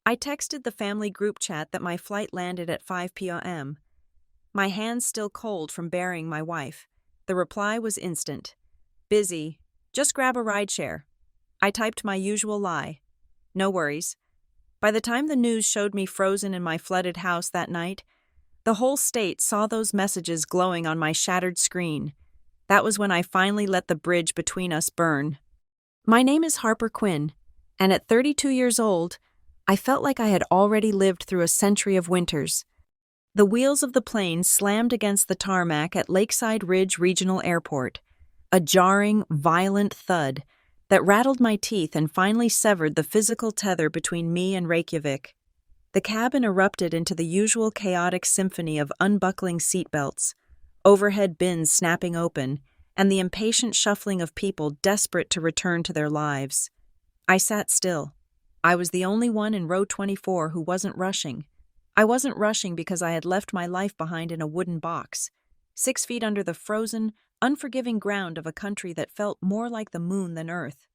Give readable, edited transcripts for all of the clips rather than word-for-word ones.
I texted the family group chat that my flight landed at 5 p.m., my hands still cold from burying my wife. The reply was instant. Busy. Just grab a rideshare. I typed my usual lie. No worries. By the time the news showed me frozen in my flooded house that night, the whole state saw those messages glowing on my shattered screen. That was when I finally let the bridge between us burn. My name is Harper Quinn, and at 32 years old, I felt like I had already lived through a century of winters. The wheels of the plane slammed against the tarmac at Lakeside Ridge Regional Airport, a jarring, violent thud that rattled my teeth and finally severed the physical tether between me and Reykjavik. The cabin erupted into the usual chaotic symphony of unbuckling seatbelts, overhead bins snapping open, and the impatient shuffling of people desperate to return to their lives. I sat still. I was the only one in row 24 who wasn't rushing. I wasn't rushing because I had left my life behind in a wooden box, 6 feet under the frozen, unforgiving ground of a country that felt more like the moon than Earth.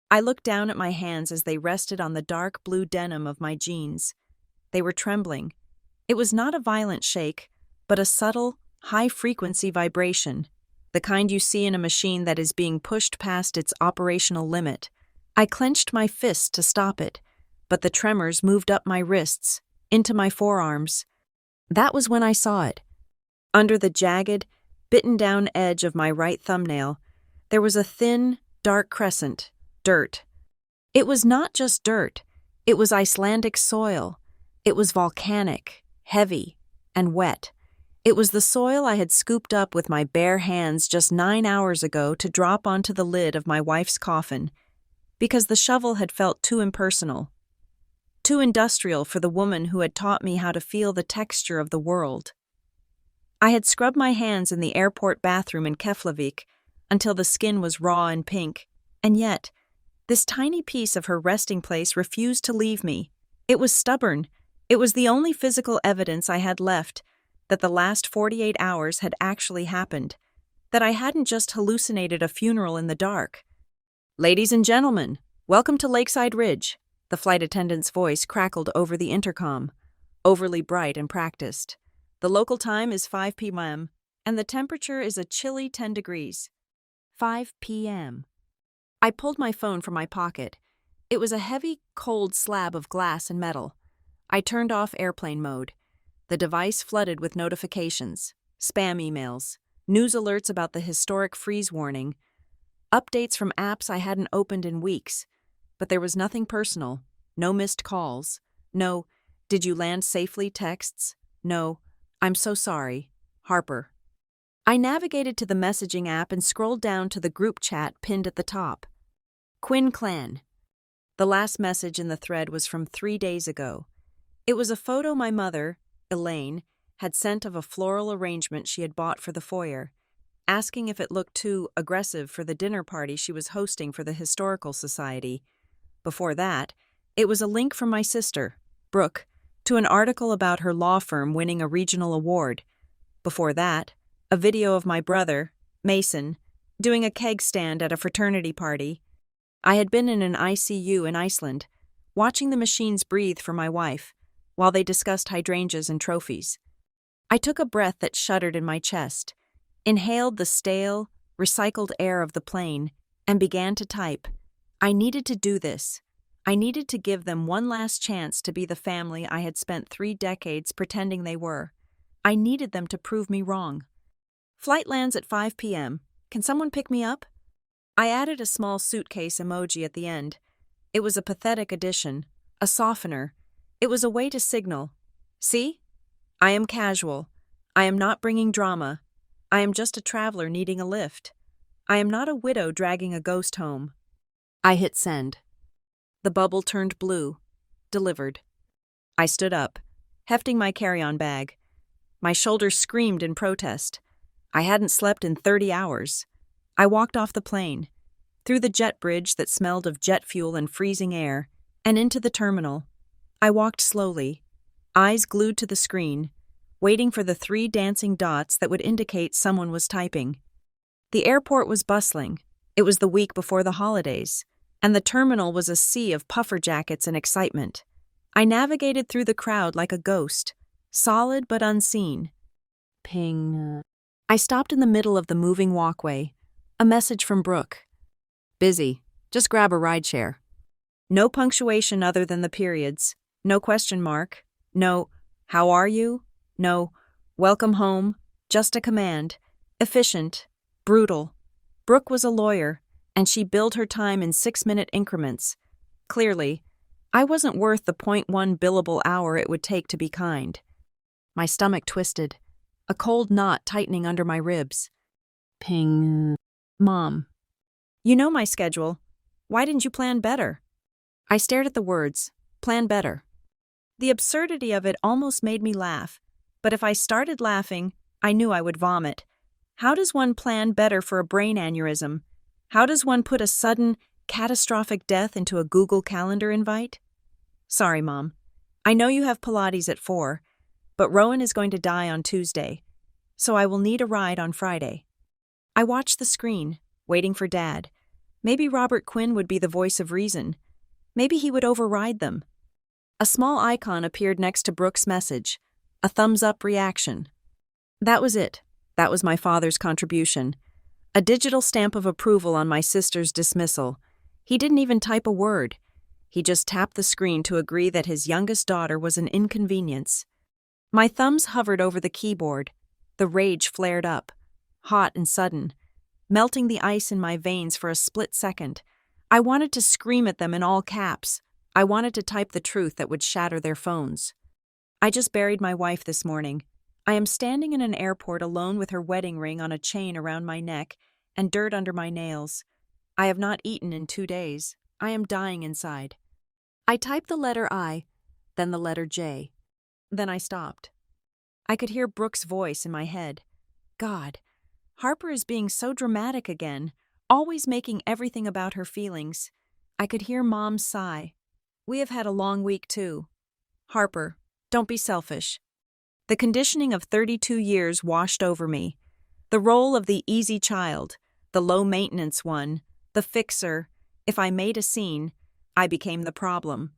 I looked down at my hands as they rested on the dark blue denim of my jeans. They were trembling. It was not a violent shake, but a subtle, high-frequency vibration, the kind you see in a machine that is being pushed past its operational limit. I clenched my fist to stop it, but the tremors moved up my wrists, into my forearms. That was when I saw it. Under the jagged, bitten-down edge of my right thumbnail, there was a thin, dark crescent, dirt. It was not just dirt. It was Icelandic soil. It was volcanic, heavy, and wet. It was the soil I had scooped up with my bare hands just 9 hours ago to drop onto the lid of my wife's coffin, because the shovel had felt too impersonal, too industrial for the woman who had taught me how to feel the texture of the world. I had scrubbed my hands in the airport bathroom in Keflavik until the skin was raw and pink, and yet, this tiny piece of her resting place refused to leave me. It was stubborn. It was the only physical evidence I had left that the last 48 hours had actually happened, that I hadn't just hallucinated a funeral in the dark. "Ladies and gentlemen, welcome to Lakeside Ridge," the flight attendant's voice crackled over the intercom, overly bright and practiced. "The local time is 5 p.m., and the temperature is a chilly 10 degrees. 5 p.m. I pulled my phone from my pocket. It was a heavy, cold slab of glass and metal. I turned off airplane mode. The device flooded with notifications, spam emails, news alerts about the historic freeze warning, updates from apps I hadn't opened in weeks. But there was nothing personal, no missed calls, no "did you land safely" texts, no "I'm so sorry, Harper." I navigated to the messaging app and scrolled down to the group chat pinned at the top. Quinn Clan. The last message in the thread was from 3 days ago. It was a photo my mother, Elaine, had sent of a floral arrangement she had bought for the foyer, asking if it looked too aggressive for the dinner party she was hosting for the Historical Society. Before that, it was a link from my sister, Brooke, to an article about her law firm winning a regional award. Before that, a video of my brother, Mason, doing a keg stand at a fraternity party. I had been in an ICU in Iceland, watching the machines breathe for my wife, while they discussed hydrangeas and trophies. I took a breath that shuddered in my chest, inhaled the stale, recycled air of the plane, and began to type. I needed to do this. I needed to give them one last chance to be the family I had spent 3 decades pretending they were. I needed them to prove me wrong. Flight lands at 5 p.m. Can someone pick me up? I added a small suitcase emoji at the end. It was a pathetic addition, a softener. It was a way to signal. See? I am casual. I am not bringing drama. I am just a traveler needing a lift. I am not a widow dragging a ghost home. I hit send. The bubble turned blue. Delivered. I stood up, hefting my carry-on bag. My shoulders screamed in protest. I hadn't slept in 30 hours. I walked off the plane, through the jet bridge that smelled of jet fuel and freezing air, and into the terminal. I walked slowly, eyes glued to the screen, waiting for the 3 dancing dots that would indicate someone was typing. The airport was bustling. It was the week before the holidays, and the terminal was a sea of puffer jackets and excitement. I navigated through the crowd like a ghost, solid but unseen. Ping. I stopped in the middle of the moving walkway. A message from Brooke. Busy. Just grab a rideshare. No punctuation other than the periods. No question mark. No, how are you? No, welcome home. Just a command. Efficient. Brutal. Brooke was a lawyer, and she billed her time in 6-minute increments. Clearly, I wasn't worth the .1 billable hour it would take to be kind. My stomach twisted, a cold knot tightening under my ribs. Ping. Mom. You know my schedule. Why didn't you plan better? I stared at the words, plan better. The absurdity of it almost made me laugh, but if I started laughing, I knew I would vomit. How does one plan better for a brain aneurysm? How does one put a sudden, catastrophic death into a Google Calendar invite? Sorry, Mom. I know you have Pilates at 4, but Rowan is going to die on Tuesday, so I will need a ride on Friday. I watched the screen, waiting for Dad. Maybe Robert Quinn would be the voice of reason. Maybe he would override them. A small icon appeared next to Brooke's message, a thumbs-up reaction. That was it. That was my father's contribution. A digital stamp of approval on my sister's dismissal. He didn't even type a word. He just tapped the screen to agree that his youngest daughter was an inconvenience. My thumbs hovered over the keyboard. The rage flared up, hot and sudden, melting the ice in my veins for a split second. I wanted to scream at them in all caps. I wanted to type the truth that would shatter their phones. I just buried my wife this morning. I am standing in an airport alone with her wedding ring on a chain around my neck and dirt under my nails. I have not eaten in 2 days. I am dying inside. I typed the letter I, then the letter J. Then I stopped. I could hear Brooke's voice in my head. God, Harper is being so dramatic again, always making everything about her feelings. I could hear Mom's sigh. We have had a long week too. Harper, don't be selfish. The conditioning of 32 years washed over me. The role of the easy child, the low-maintenance one, the fixer. If I made a scene, I became the problem.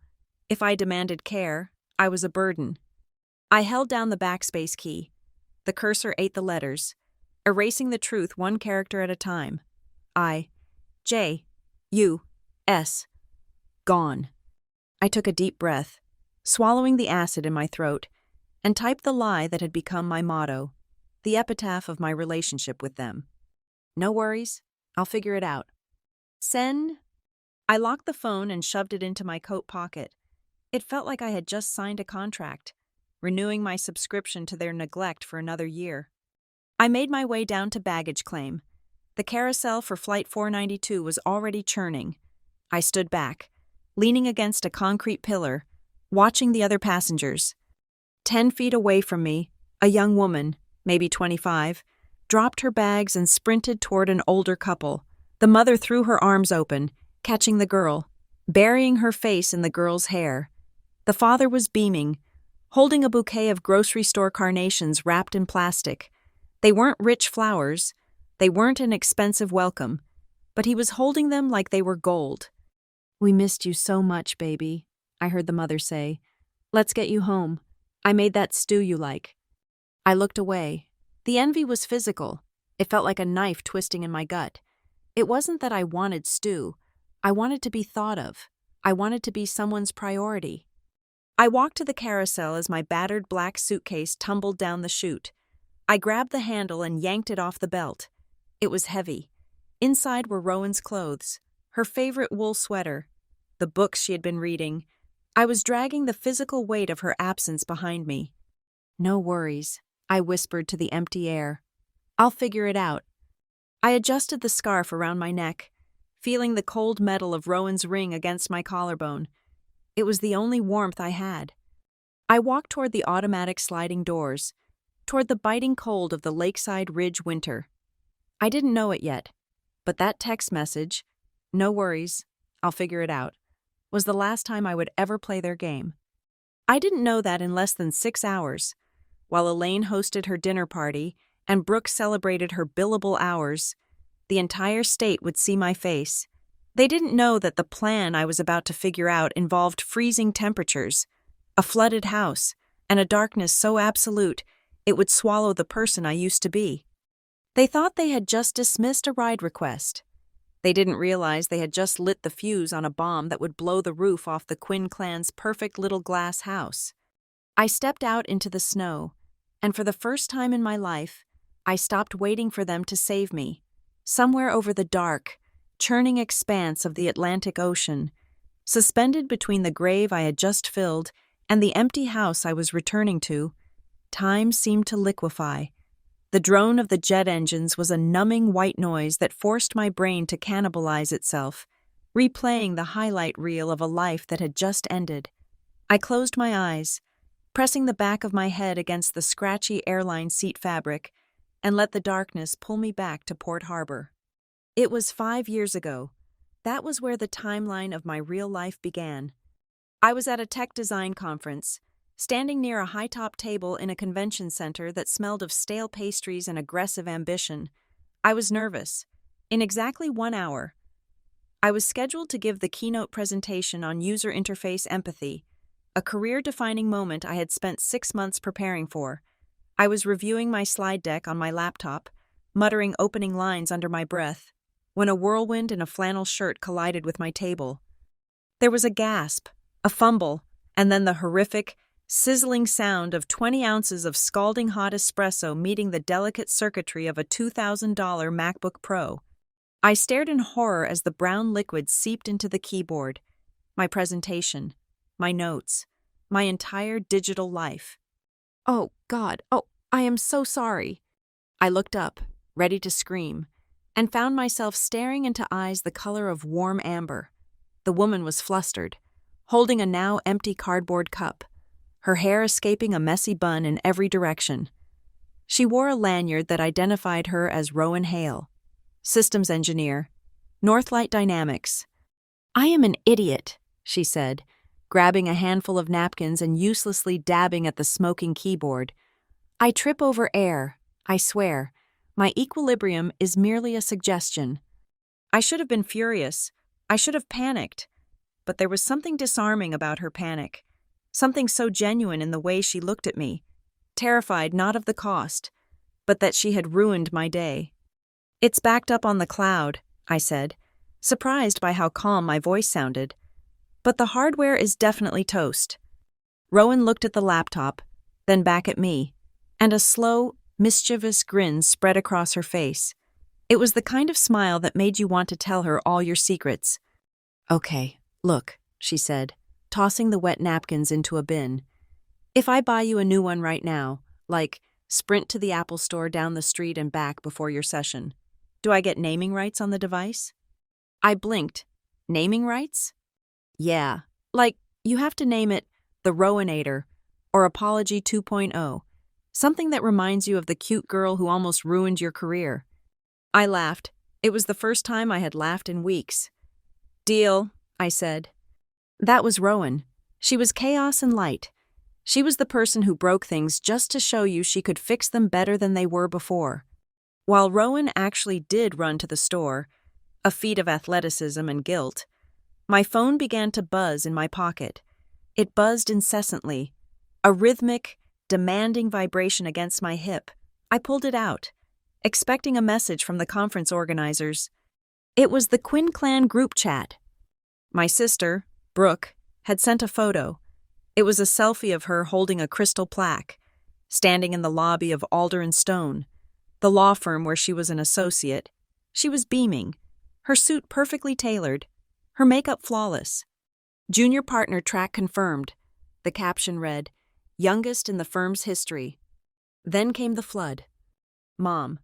If I demanded care, I was a burden. I held down the backspace key. The cursor ate the letters, erasing the truth one character at a time. I, J, U, S. Gone. I took a deep breath, swallowing the acid in my throat, and typed the lie that had become my motto, the epitaph of my relationship with them. No worries, I'll figure it out. Send. I locked the phone and shoved it into my coat pocket. It felt like I had just signed a contract, renewing my subscription to their neglect for another year. I made my way down to baggage claim. The carousel for Flight 492 was already churning. I stood back, leaning against a concrete pillar, watching the other passengers. 10 feet away from me, a young woman, maybe 25, dropped her bags and sprinted toward an older couple. The mother threw her arms open, catching the girl, burying her face in the girl's hair. The father was beaming, holding a bouquet of grocery store carnations wrapped in plastic. They weren't rich flowers. They weren't an expensive welcome, but he was holding them like they were gold. We missed you so much, baby, I heard the mother say. Let's get you home. I made that stew you like. I looked away. The envy was physical. It felt like a knife twisting in my gut. It wasn't that I wanted stew. I wanted to be thought of. I wanted to be someone's priority. I walked to the carousel as my battered black suitcase tumbled down the chute. I grabbed the handle and yanked it off the belt. It was heavy. Inside were Rowan's clothes, her favorite wool sweater, the books she had been reading. I was dragging the physical weight of her absence behind me. No worries, I whispered to the empty air. I'll figure it out. I adjusted the scarf around my neck, feeling the cold metal of Rowan's ring against my collarbone. It was the only warmth I had. I walked toward the automatic sliding doors, toward the biting cold of the Lakeside Ridge winter. I didn't know it yet, but that text message, no worries, I'll figure it out, was the last time I would ever play their game. I didn't know that in less than 6 hours, while Elaine hosted her dinner party and Brooke celebrated her billable hours, the entire state would see my face. They didn't know that the plan I was about to figure out involved freezing temperatures, A flooded house, and a darkness so absolute it would swallow the person I used to be. They thought they had just dismissed a ride request. They didn't realize they had just lit the fuse on a bomb that would blow the roof off the Quinn clan's perfect little glass house. I stepped out into the snow, and for the first time in my life, I stopped waiting for them to save me. Somewhere over the dark, churning expanse of the Atlantic Ocean, suspended between the grave I had just filled and the empty house I was returning to, time seemed to liquefy. The drone of the jet engines was a numbing white noise that forced my brain to cannibalize itself, replaying the highlight reel of a life that had just ended. I closed my eyes, pressing the back of my head against the scratchy airline seat fabric, and let the darkness pull me back to Port Harbor. It was 5 years ago. That was where the timeline of my real life began. I was at a tech design conference, standing near a high-top table in a convention center that smelled of stale pastries and aggressive ambition. I was nervous. In exactly 1 hour, I was scheduled to give the keynote presentation on user interface empathy, a career-defining moment I had spent 6 months preparing for. I was reviewing my slide deck on my laptop, muttering opening lines under my breath, when a whirlwind in a flannel shirt collided with my table. There was a gasp, a fumble, and then the horrific, sizzling sound of 20 ounces of scalding hot espresso meeting the delicate circuitry of a $2,000 MacBook Pro. I stared in horror as the brown liquid seeped into the keyboard. My presentation, my notes, my entire digital life. Oh, God, I am so sorry. I looked up, ready to scream, and found myself staring into eyes the color of warm amber. The woman was flustered, holding a now empty cardboard cup, her hair escaping a messy bun in every direction. She wore a lanyard that identified her as Rowan Hale, systems engineer, Northlight Dynamics. I am an idiot, she said, grabbing a handful of napkins and uselessly dabbing at the smoking keyboard. I trip over air, I swear. My equilibrium is merely a suggestion. I should have been furious. I should have panicked. But there was something disarming about her panic, something so genuine in the way she looked at me, terrified not of the cost, but that she had ruined my day. It's backed up on the cloud, I said, surprised by how calm my voice sounded. But the hardware is definitely toast. Rowan looked at the laptop, then back at me, and a slow, mischievous grin spread across her face. It was the kind of smile that made you want to tell her all your secrets. Okay, look, she said, tossing the wet napkins into a bin. If I buy you a new one right now, like sprint to the Apple Store down the street and back before your session, do I get naming rights on the device? I blinked. Naming rights? Yeah, like you have to name it the Rowanator or Apology 2.0, something that reminds you of the cute girl who almost ruined your career. I laughed. It was the first time I had laughed in weeks. Deal, I said. That was Rowan. She was chaos and light. She was the person who broke things just to show you she could fix them better than they were before. While Rowan actually did run to the store, a feat of athleticism and guilt, my phone began to buzz in my pocket. It buzzed incessantly, a rhythmic, demanding vibration against my hip. I pulled it out, expecting a message from the conference organizers. It was the Quinn Clan group chat. My sister, Brooke, had sent a photo. It was a selfie of her holding a crystal plaque, standing in the lobby of Alder & Stone, the law firm where she was an associate. She was beaming, her suit perfectly tailored, her makeup flawless. Junior partner track confirmed. The caption read, youngest in the firm's history. Then came the flood. Mom.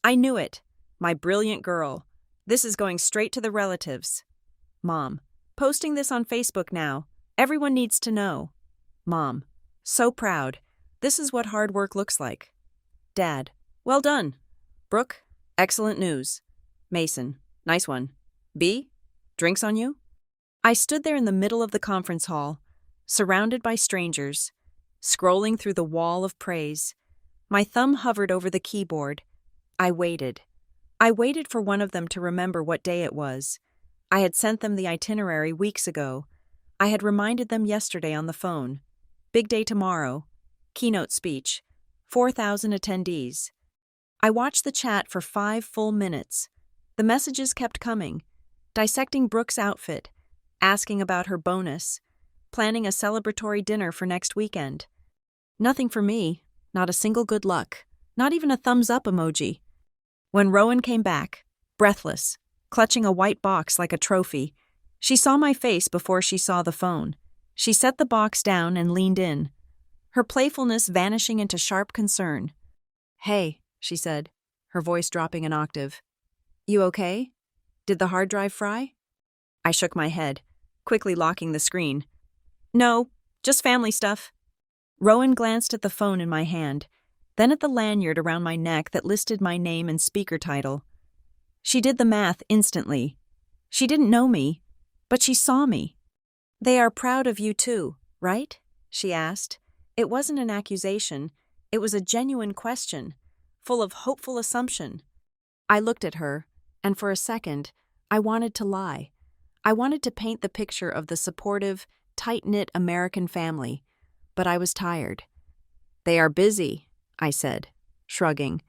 I knew it. My brilliant girl. This is going straight to the relatives. Mom. Posting this on Facebook now. Everyone needs to know. Mom. So proud. This is what hard work looks like. Dad. Well done. Brooke. Excellent news. Mason. Nice one. B. Drinks on you? I stood there in the middle of the conference hall, surrounded by strangers, scrolling through the wall of praise. My thumb hovered over the keyboard. I waited. I waited for one of them to remember what day it was. I had sent them the itinerary weeks ago. I had reminded them yesterday on the phone. Big day tomorrow. Keynote speech. 4,000 attendees. I watched the chat for 5 full minutes. The messages kept coming. Dissecting Brooke's outfit, asking about her bonus, planning a celebratory dinner for next weekend. Nothing for me, not a single good luck, not even a thumbs up emoji. When Rowan came back, breathless, clutching a white box like a trophy, she saw my face before she saw the phone. She set the box down and leaned in, her playfulness vanishing into sharp concern. "Hey," she said, her voice dropping an octave. "You okay? Did the hard drive fry?" I shook my head, quickly locking the screen. "No, just family stuff." Rowan glanced at the phone in my hand, then at the lanyard around my neck that listed my name and speaker title. She did the math instantly. She didn't know me, but she saw me. "They are proud of you too, right?" she asked. It wasn't an accusation. It was a genuine question, full of hopeful assumption. I looked at her, and for a second, I wanted to lie. I wanted to paint the picture of the supportive, tight-knit American family, but I was tired. "They are busy," I said, shrugging.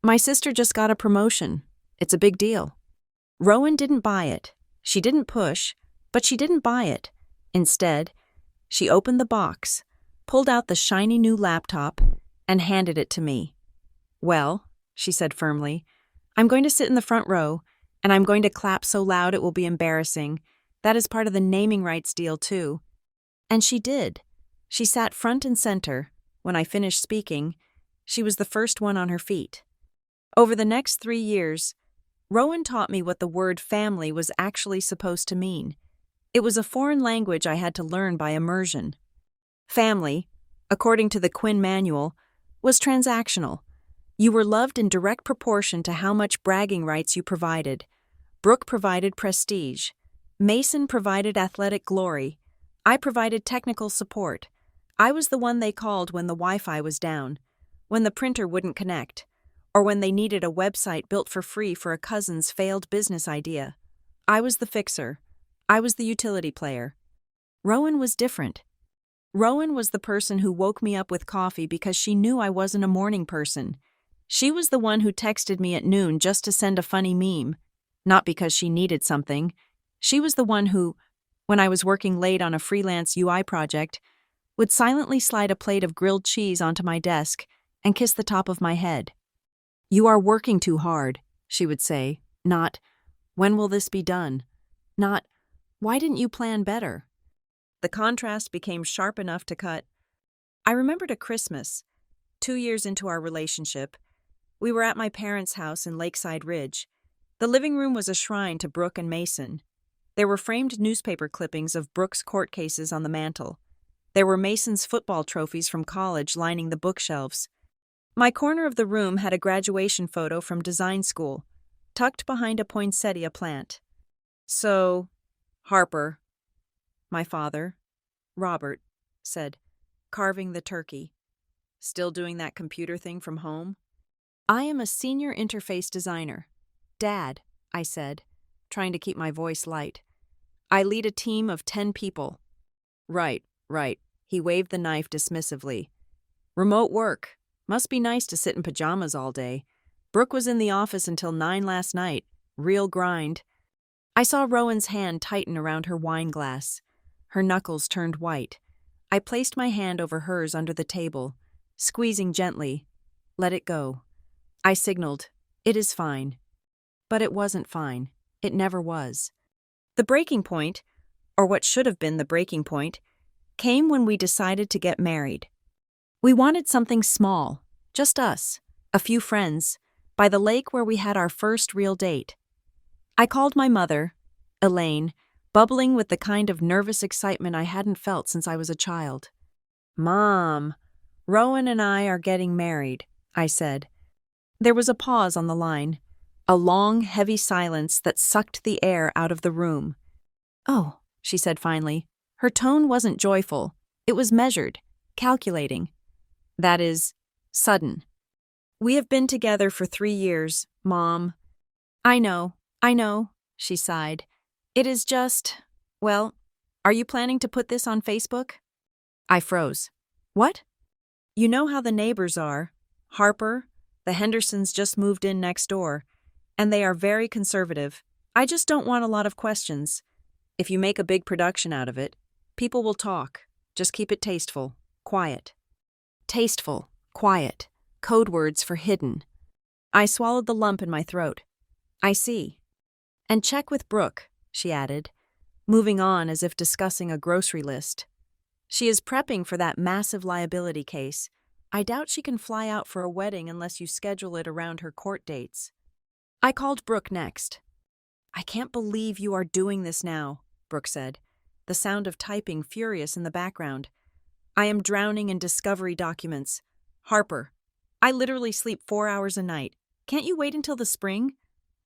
"My sister just got a promotion. It's a big deal." Rowan didn't buy it. She didn't push, but she didn't buy it. Instead, she opened the box, pulled out the shiny new laptop, and handed it to me. "Well," she said firmly, "I'm going to sit in the front row, and I'm going to clap so loud it will be embarrassing. That is part of the naming rights deal, too." And she did. She sat front and center. When I finished speaking, she was the first one on her feet. Over the next 3 years, Rowan taught me what the word family was actually supposed to mean. It was a foreign language I had to learn by immersion. Family, according to the Quinn Manual, was transactional. You were loved in direct proportion to how much bragging rights you provided. Brooke provided prestige. Mason provided athletic glory. I provided technical support. I was the one they called when the Wi-Fi was down, when the printer wouldn't connect, or when they needed a website built for free for a cousin's failed business idea. I was the fixer. I was the utility player. Rowan was different. Rowan was the person who woke me up with coffee because she knew I wasn't a morning person. She was the one who texted me at noon just to send a funny meme, not because she needed something. She was the one who, when I was working late on a freelance UI project, would silently slide a plate of grilled cheese onto my desk and kiss the top of my head. "You are working too hard," she would say, not, "When will this be done?" Not, "Why didn't you plan better?" The contrast became sharp enough to cut. I remembered a Christmas, 2 years into our relationship. We were at my parents' house in Lakeside Ridge. The living room was a shrine to Brooke and Mason. There were framed newspaper clippings of Brooke's court cases on the mantel. There were Mason's football trophies from college lining the bookshelves. My corner of the room had a graduation photo from design school, tucked behind a poinsettia plant. "So, Harper," my father, Robert, said, carving the turkey. "Still doing that computer thing from home?" "I am a senior interface designer. Dad," I said, trying to keep my voice light. "I lead a team of 10 people." Right. He waved the knife dismissively. "Remote work. Must be nice to sit in pajamas all day. Brooke was in the office until 9 last night. Real grind." I saw Rowan's hand tighten around her wine glass. Her knuckles turned white. I placed my hand over hers under the table, squeezing gently. "Let it go." I signaled, "It is fine." But it wasn't fine. It never was. The breaking point, or what should have been the breaking point, came when we decided to get married. We wanted something small, just us, a few friends, by the lake where we had our first real date. I called my mother, Elaine, bubbling with the kind of nervous excitement I hadn't felt since I was a child. "Mom, Rowan and I are getting married," I said. There was a pause on the line, a long, heavy silence that sucked the air out of the room. "Oh," she said finally. Her tone wasn't joyful. It was measured, calculating. "That is, sudden. We have been together for 3 years, Mom." I know, she sighed. "It is just, well, are you planning to put this on Facebook?" I froze. What? You know how the neighbors are. Harper, the Hendersons just moved in next door, and they are very conservative. I just don't want a lot of questions. If you make a big production out of it, people will talk. Just keep it tasteful, quiet. Tasteful, quiet, code words for hidden. I swallowed the lump in my throat. I see. And check with Brooke, she added, moving on as if discussing a grocery list. She is prepping for that massive liability case. I doubt she can fly out for a wedding unless you schedule it around her court dates. I called Brooke next. I can't believe you are doing this now, Brooke said, the sound of typing furious in the background. I am drowning in discovery documents. Harper, I literally sleep 4 hours a night. Can't you wait until the spring?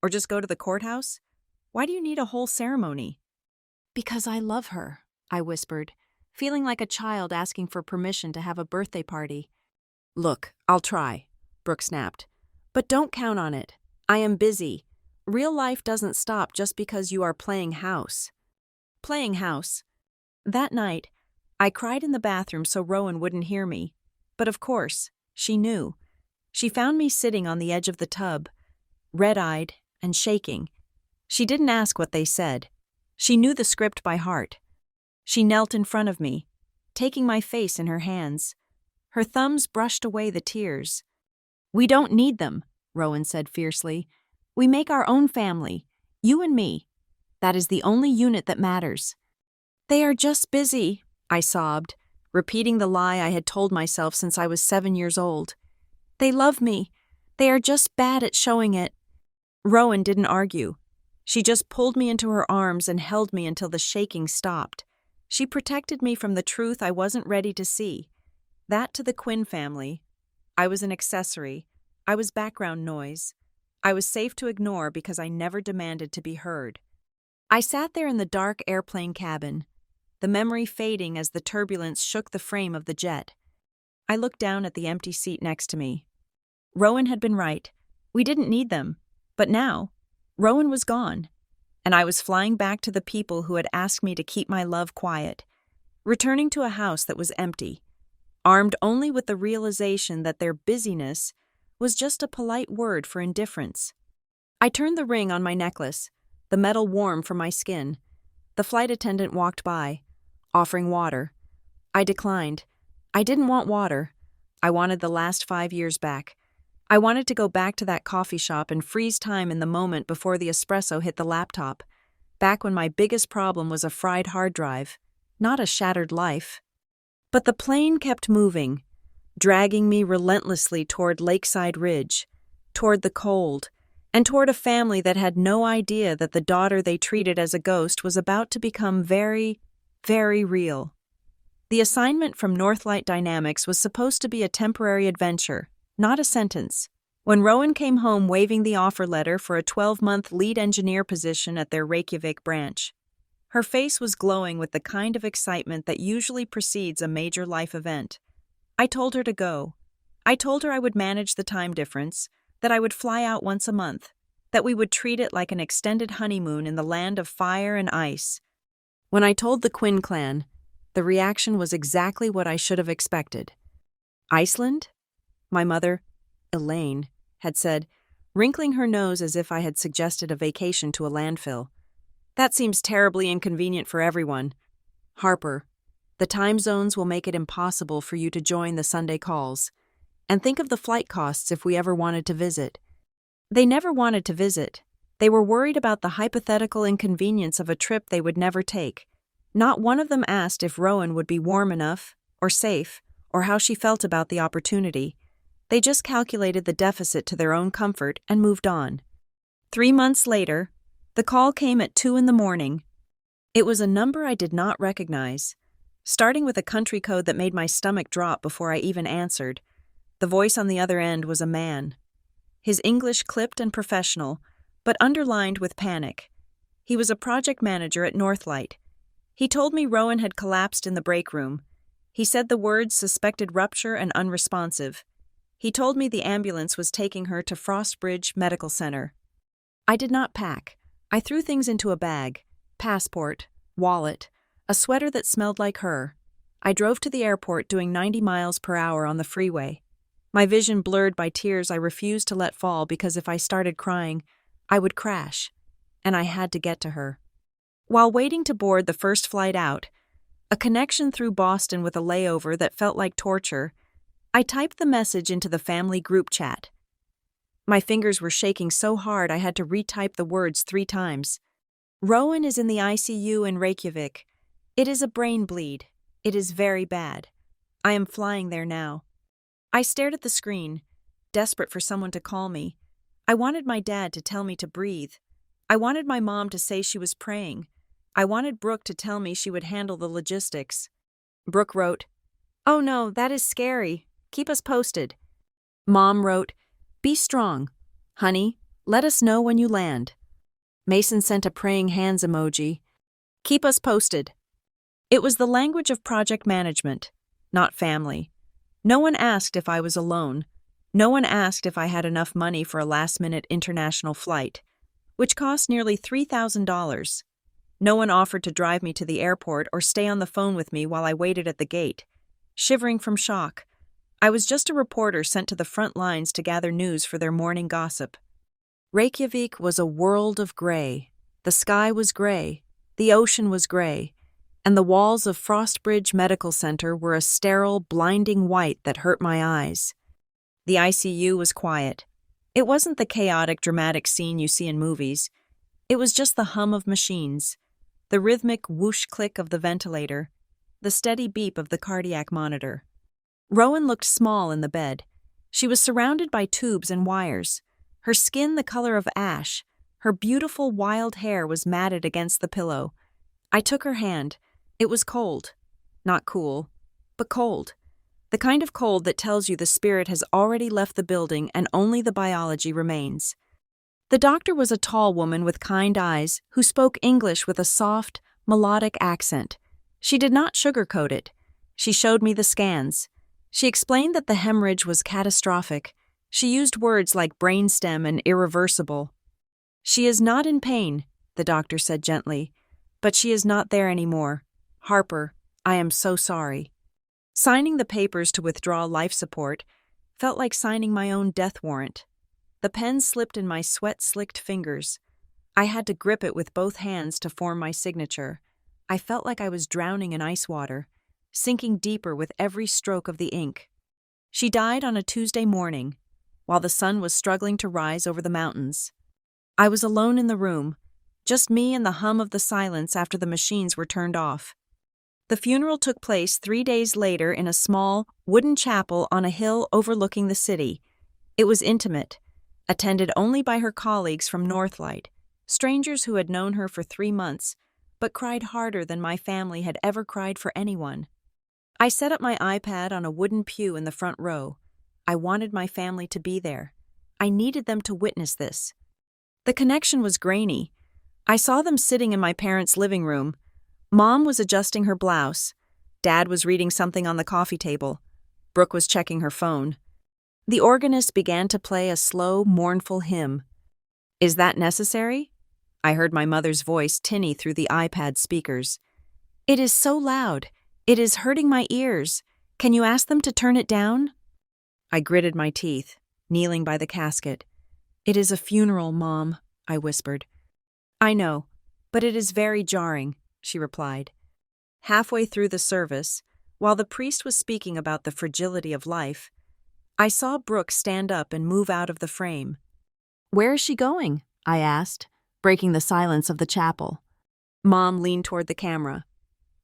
Or just go to the courthouse? Why do you need a whole ceremony? Because I love her, I whispered, feeling like a child asking for permission to have a birthday party. Look, I'll try, Brooke snapped. But don't count on it. I am busy. Real life doesn't stop just because you are playing house. Playing house. That night, I cried in the bathroom so Rowan wouldn't hear me. But of course, she knew. She found me sitting on the edge of the tub, red-eyed and shaking. She didn't ask what they said. She knew the script by heart. She knelt in front of me, taking my face in her hands. Her thumbs brushed away the tears. We don't need them, Rowan said fiercely. We make our own family, you and me. That is the only unit that matters. They are just busy, I sobbed, repeating the lie I had told myself since I was 7 years old. They love me. They are just bad at showing it. Rowan didn't argue. She just pulled me into her arms and held me until the shaking stopped. She protected me from the truth I wasn't ready to see. That to the Quinn family. I was an accessory. I was background noise. I was safe to ignore because I never demanded to be heard. I sat there in the dark airplane cabin, the memory fading as the turbulence shook the frame of the jet. I looked down at the empty seat next to me. Rowan had been right. We didn't need them. But now, Rowan was gone, and I was flying back to the people who had asked me to keep my love quiet, returning to a house that was empty, armed only with the realization that their busyness was just a polite word for indifference. I turned the ring on my necklace, the metal warm from my skin. The flight attendant walked by, offering water. I declined. I didn't want water. I wanted the last 5 years back. I wanted to go back to that coffee shop and freeze time in the moment before the espresso hit the laptop, back when my biggest problem was a fried hard drive, not a shattered life. But the plane kept moving, dragging me relentlessly toward Lakeside Ridge, toward the cold, and toward a family that had no idea that the daughter they treated as a ghost was about to become very, very real. The assignment from Northlight Dynamics was supposed to be a temporary adventure, not a sentence. When Rowan came home waving the offer letter for a 12-month lead engineer position at their Reykjavik branch, her face was glowing with the kind of excitement that usually precedes a major life event. I told her to go. I told her I would manage the time difference, that I would fly out once a month, that we would treat it like an extended honeymoon in the land of fire and ice. When I told the Quinn clan, the reaction was exactly what I should have expected. Iceland? My mother, Elaine, had said, wrinkling her nose as if I had suggested a vacation to a landfill. That seems terribly inconvenient for everyone. Harper, the time zones will make it impossible for you to join the Sunday calls. And think of the flight costs if we ever wanted to visit. They never wanted to visit. They were worried about the hypothetical inconvenience of a trip they would never take. Not one of them asked if Rowan would be warm enough, or safe, or how she felt about the opportunity. They just calculated the deficit to their own comfort and moved on. 3 months later, the call came at 2 a.m. It was a number I did not recognize, starting with a country code that made my stomach drop before I even answered. The voice on the other end was a man. His English clipped and professional, but underlined with panic. He was a project manager at Northlight. He told me Rowan had collapsed in the break room. He said the words suspected rupture and unresponsive. He told me the ambulance was taking her to Frostbridge Medical Center. I did not pack. I threw things into a bag, passport, wallet, a sweater that smelled like her. I drove to the airport doing 90 miles per hour on the freeway. My vision blurred by tears I refused to let fall because if I started crying, I would crash, and I had to get to her. While waiting to board the first flight out, a connection through Boston with a layover that felt like torture, I typed the message into the family group chat. My fingers were shaking so hard I had to retype the words 3 times. Rowan is in the ICU in Reykjavik. It is a brain bleed. It is very bad. I am flying there now. I stared at the screen, desperate for someone to call me. I wanted my dad to tell me to breathe. I wanted my mom to say she was praying. I wanted Brooke to tell me she would handle the logistics. Brooke wrote, "Oh no, that is scary. Keep us posted." Mom wrote, "Be strong. Honey, let us know when you land." Mason sent a praying hands emoji. "Keep us posted." It was the language of project management, not family. No one asked if I was alone. No one asked if I had enough money for a last-minute international flight, which cost nearly $3,000. No one offered to drive me to the airport or stay on the phone with me while I waited at the gate, shivering from shock. I was just a reporter sent to the front lines to gather news for their morning gossip. Reykjavik was a world of gray. The sky was gray, the ocean was gray, and the walls of Frostbridge Medical Center were a sterile, blinding white that hurt my eyes. The ICU was quiet. It wasn't the chaotic, dramatic scene you see in movies. It was just the hum of machines, the rhythmic whoosh-click of the ventilator, the steady beep of the cardiac monitor. Rowan looked small in the bed. She was surrounded by tubes and wires, her skin the color of ash, her beautiful wild hair was matted against the pillow. I took her hand. It was cold. Not cool, but cold. The kind of cold that tells you the spirit has already left the building and only the biology remains. The doctor was a tall woman with kind eyes who spoke English with a soft, melodic accent. She did not sugarcoat it. She showed me the scans. She explained that the hemorrhage was catastrophic. She used words like brainstem and irreversible. "She is not in pain," the doctor said gently, "but she is not there anymore. Harper, I am so sorry." Signing the papers to withdraw life support felt like signing my own death warrant. The pen slipped in my sweat-slicked fingers. I had to grip it with both hands to form my signature. I felt like I was drowning in ice water, sinking deeper with every stroke of the ink. She died on a Tuesday morning, while the sun was struggling to rise over the mountains. I was alone in the room, just me and the hum of the silence after the machines were turned off. The funeral took place 3 days later in a small, wooden chapel on a hill overlooking the city. It was intimate, attended only by her colleagues from Northlight, strangers who had known her for 3 months, but cried harder than my family had ever cried for anyone. I set up my iPad on a wooden pew in the front row. I wanted my family to be there. I needed them to witness this. The connection was grainy. I saw them sitting in my parents' living room. Mom was adjusting her blouse. Dad was reading something on the coffee table. Brooke was checking her phone. The organist began to play a slow, mournful hymn. "Is that necessary?" I heard my mother's voice tinny through the iPad speakers. "It is so loud. It is hurting my ears. Can you ask them to turn it down?" I gritted my teeth, kneeling by the casket. "It is a funeral, Mom," I whispered. "I know, but it is very jarring," she replied. Halfway through the service, while the priest was speaking about the fragility of life, I saw Brooke stand up and move out of the frame. "Where is she going?" I asked, breaking the silence of the chapel. Mom leaned toward the camera.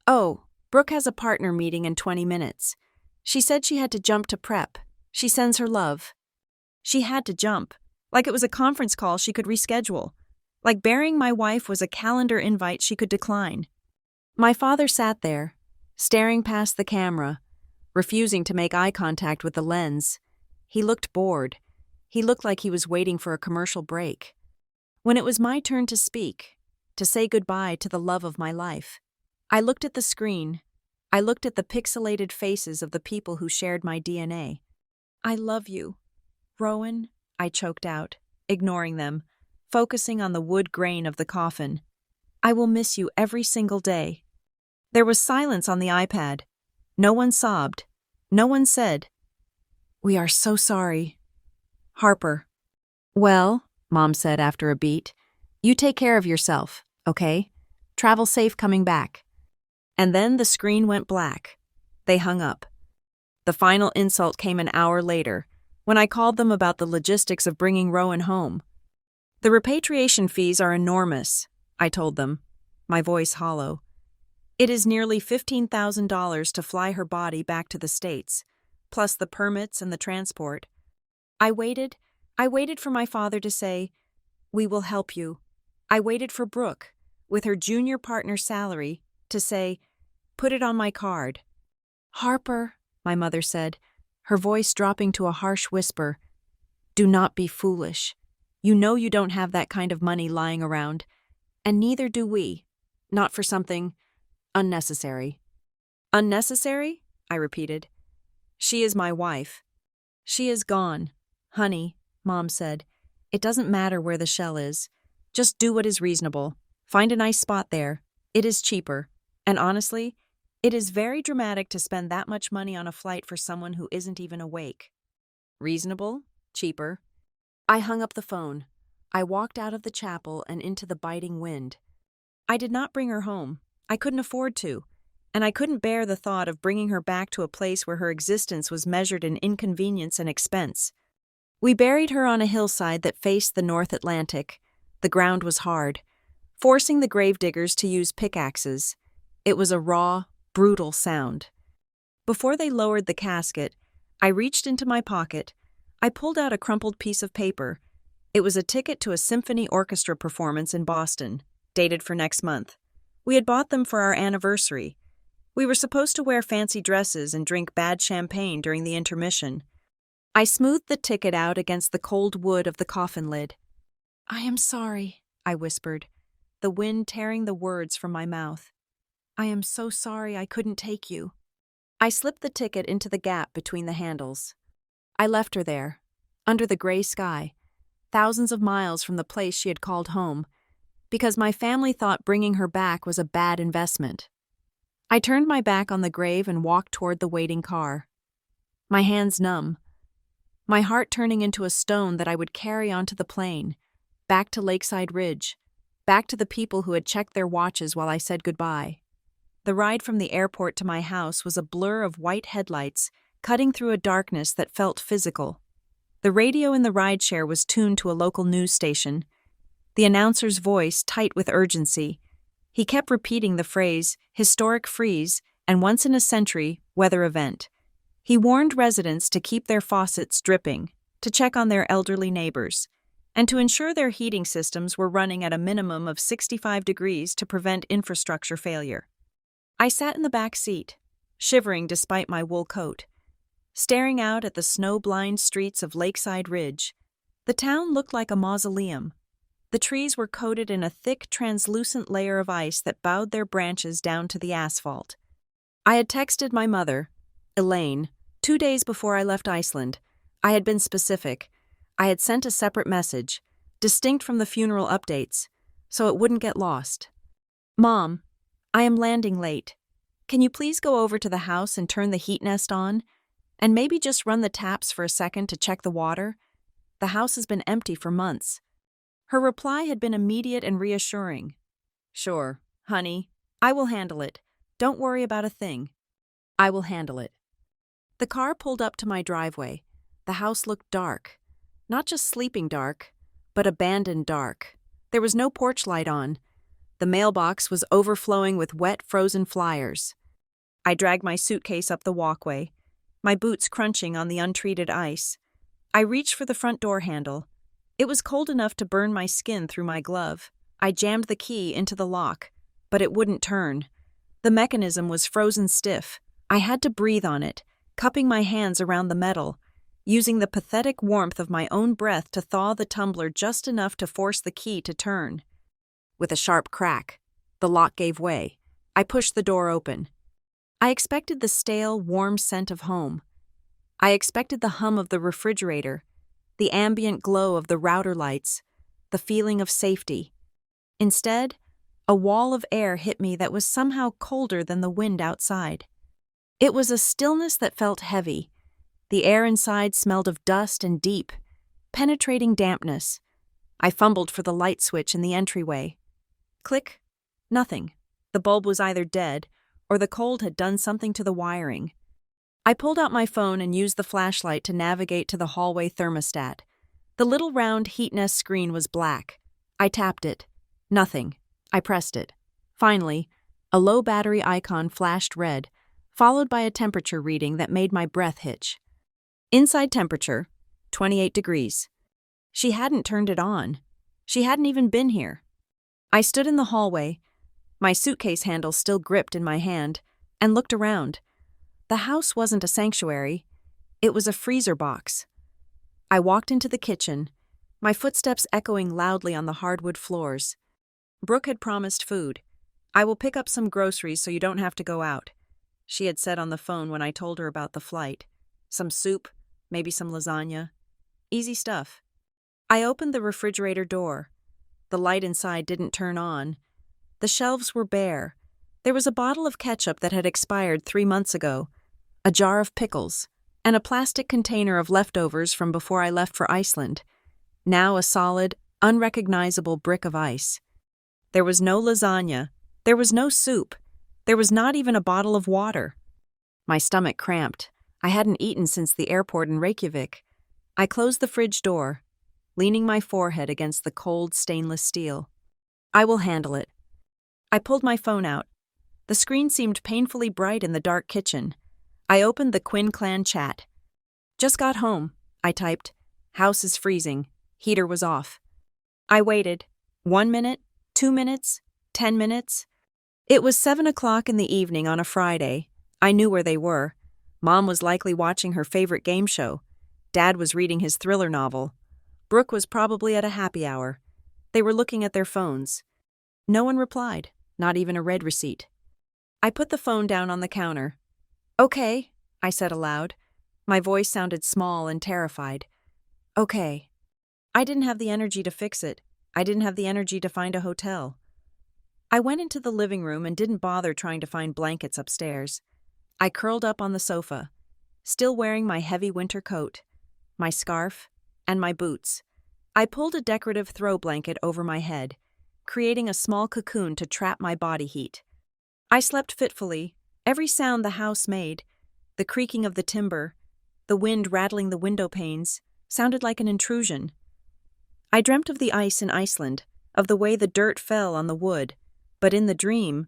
"Oh, Brooke has a partner meeting in 20 minutes. She said she had to jump to prep. She sends her love." She had to jump, like it was a conference call she could reschedule. Like burying my wife was a calendar invite she could decline. My father sat there, staring past the camera, refusing to make eye contact with the lens. He looked bored. He looked like he was waiting for a commercial break. When it was my turn to speak, to say goodbye to the love of my life, I looked at the screen. I looked at the pixelated faces of the people who shared my DNA. "I love you, Rowan," I choked out, ignoring them, focusing on the wood grain of the coffin. "I will miss you every single day." There was silence on the iPad. No one sobbed. No one said, "We are so sorry." Harper. "Well," Mom said after a beat, "you take care of yourself, okay? Travel safe coming back." And then the screen went black. They hung up. The final insult came an hour later, when I called them about the logistics of bringing Rowan home. "The repatriation fees are enormous," I told them, my voice hollow. "It is nearly $15,000 to fly her body back to the States, plus the permits and the transport." I waited for my father to say, "We will help you." I waited for Brooke, with her junior partner's salary, to say, "Put it on my card." "Harper," my mother said, her voice dropping to a harsh whisper, "do not be foolish. You know you don't have that kind of money lying around, and neither do we. Not for something unnecessary." "Unnecessary?" I repeated. "She is my wife." "She is gone. Honey," Mom said, "it doesn't matter where the shell is. Just do what is reasonable. Find a nice spot there. It is cheaper. And honestly, it is very dramatic to spend that much money on a flight for someone who isn't even awake." Reasonable? Cheaper? I hung up the phone. I walked out of the chapel and into the biting wind. I did not bring her home. I couldn't afford to. And I couldn't bear the thought of bringing her back to a place where her existence was measured in inconvenience and expense. We buried her on a hillside that faced the North Atlantic. The ground was hard, forcing the gravediggers to use pickaxes. It was a raw, brutal sound. Before they lowered the casket, I reached into my pocket. I pulled out a crumpled piece of paper. It was a ticket to a symphony orchestra performance in Boston, dated for next month. We had bought them for our anniversary. We were supposed to wear fancy dresses and drink bad champagne during the intermission. I smoothed the ticket out against the cold wood of the coffin lid. "I am sorry," I whispered, the wind tearing the words from my mouth. "I am so sorry I couldn't take you." I slipped the ticket into the gap between the handles. I left her there, under the gray sky, thousands of miles from the place she had called home, because my family thought bringing her back was a bad investment. I turned my back on the grave and walked toward the waiting car. My hands numb, my heart turning into a stone that I would carry onto the plane, back to Lakeside Ridge, back to the people who had checked their watches while I said goodbye. The ride from the airport to my house was a blur of white headlights, cutting through a darkness that felt physical. The radio in the rideshare was tuned to a local news station. The announcer's voice tight with urgency. He kept repeating the phrase, "historic freeze," and once-in-a-century weather event. He warned residents to keep their faucets dripping, to check on their elderly neighbors, and to ensure their heating systems were running at a minimum of 65 degrees to prevent infrastructure failure. I sat in the back seat, shivering despite my wool coat, staring out at the snow-blind streets of Lakeside Ridge. The town looked like a mausoleum. The trees were coated in a thick, translucent layer of ice that bowed their branches down to the asphalt. I had texted my mother, Elaine, 2 days before I left Iceland. I had been specific. I had sent a separate message, distinct from the funeral updates, so it wouldn't get lost. "Mom, I am landing late. Can you please go over to the house and turn the heat nest on? And maybe just run the taps for a second to check the water? The house has been empty for months." Her reply had been immediate and reassuring. "Sure, honey, I will handle it. Don't worry about a thing. I will handle it." The car pulled up to my driveway. The house looked dark. Not just sleeping dark, but abandoned dark. There was no porch light on. The mailbox was overflowing with wet, frozen flyers. I dragged my suitcase up the walkway, my boots crunching on the untreated ice. I reached for the front door handle. It was cold enough to burn my skin through my glove. I jammed the key into the lock, but it wouldn't turn. The mechanism was frozen stiff. I had to breathe on it, cupping my hands around the metal, using the pathetic warmth of my own breath to thaw the tumbler just enough to force the key to turn. With a sharp crack, the lock gave way. I pushed the door open. I expected the stale, warm scent of home. I expected the hum of the refrigerator, the ambient glow of the router lights, the feeling of safety. Instead, a wall of air hit me that was somehow colder than the wind outside. It was a stillness that felt heavy. The air inside smelled of dust and deep, penetrating dampness. I fumbled for the light switch in the entryway. Click. Nothing. The bulb was either dead, or the cold had done something to the wiring. I pulled out my phone and used the flashlight to navigate to the hallway thermostat. The little round heat nest screen was black. I tapped it. Nothing. I pressed it. Finally, a low battery icon flashed red, followed by a temperature reading that made my breath hitch. Inside temperature, 28 degrees. She hadn't turned it on. She hadn't even been here. I stood in the hallway, my suitcase handle still gripped in my hand, and looked around. The house wasn't a sanctuary. It was a freezer box. I walked into the kitchen, my footsteps echoing loudly on the hardwood floors. Brooke had promised food. "I will pick up some groceries so you don't have to go out," she had said on the phone when I told her about the flight. Some soup, maybe some lasagna. Easy stuff. I opened the refrigerator door. The light inside didn't turn on. The shelves were bare. There was a bottle of ketchup that had expired 3 months ago, a jar of pickles, and a plastic container of leftovers from before I left for Iceland. Now a solid, unrecognizable brick of ice. There was no lasagna. There was no soup. There was not even a bottle of water. My stomach cramped. I hadn't eaten since the airport in Reykjavik. I closed the fridge door, leaning my forehead against the cold stainless steel. I will handle it. I pulled my phone out. The screen seemed painfully bright in the dark kitchen. I opened the Quinn clan chat. "Just got home," I typed. "House is freezing. Heater was off." I waited. 1 minute, 2 minutes, 10 minutes. It was 7 o'clock in the evening on a Friday. I knew where they were. Mom was likely watching her favorite game show. Dad was reading his thriller novel. Brooke was probably at a happy hour. They were looking at their phones. No one replied, not even a read receipt. I put the phone down on the counter. "Okay," I said aloud. My voice sounded small and terrified. "Okay." I didn't have the energy to fix it. I didn't have the energy to find a hotel. I went into the living room and didn't bother trying to find blankets upstairs. I curled up on the sofa, still wearing my heavy winter coat, my scarf, and my boots. I pulled a decorative throw blanket over my head, creating a small cocoon to trap my body heat. I slept fitfully. Every sound the house made, the creaking of the timber, the wind rattling the window panes, sounded like an intrusion. I dreamt of the ice in Iceland, of the way the dirt fell on the wood, but in the dream,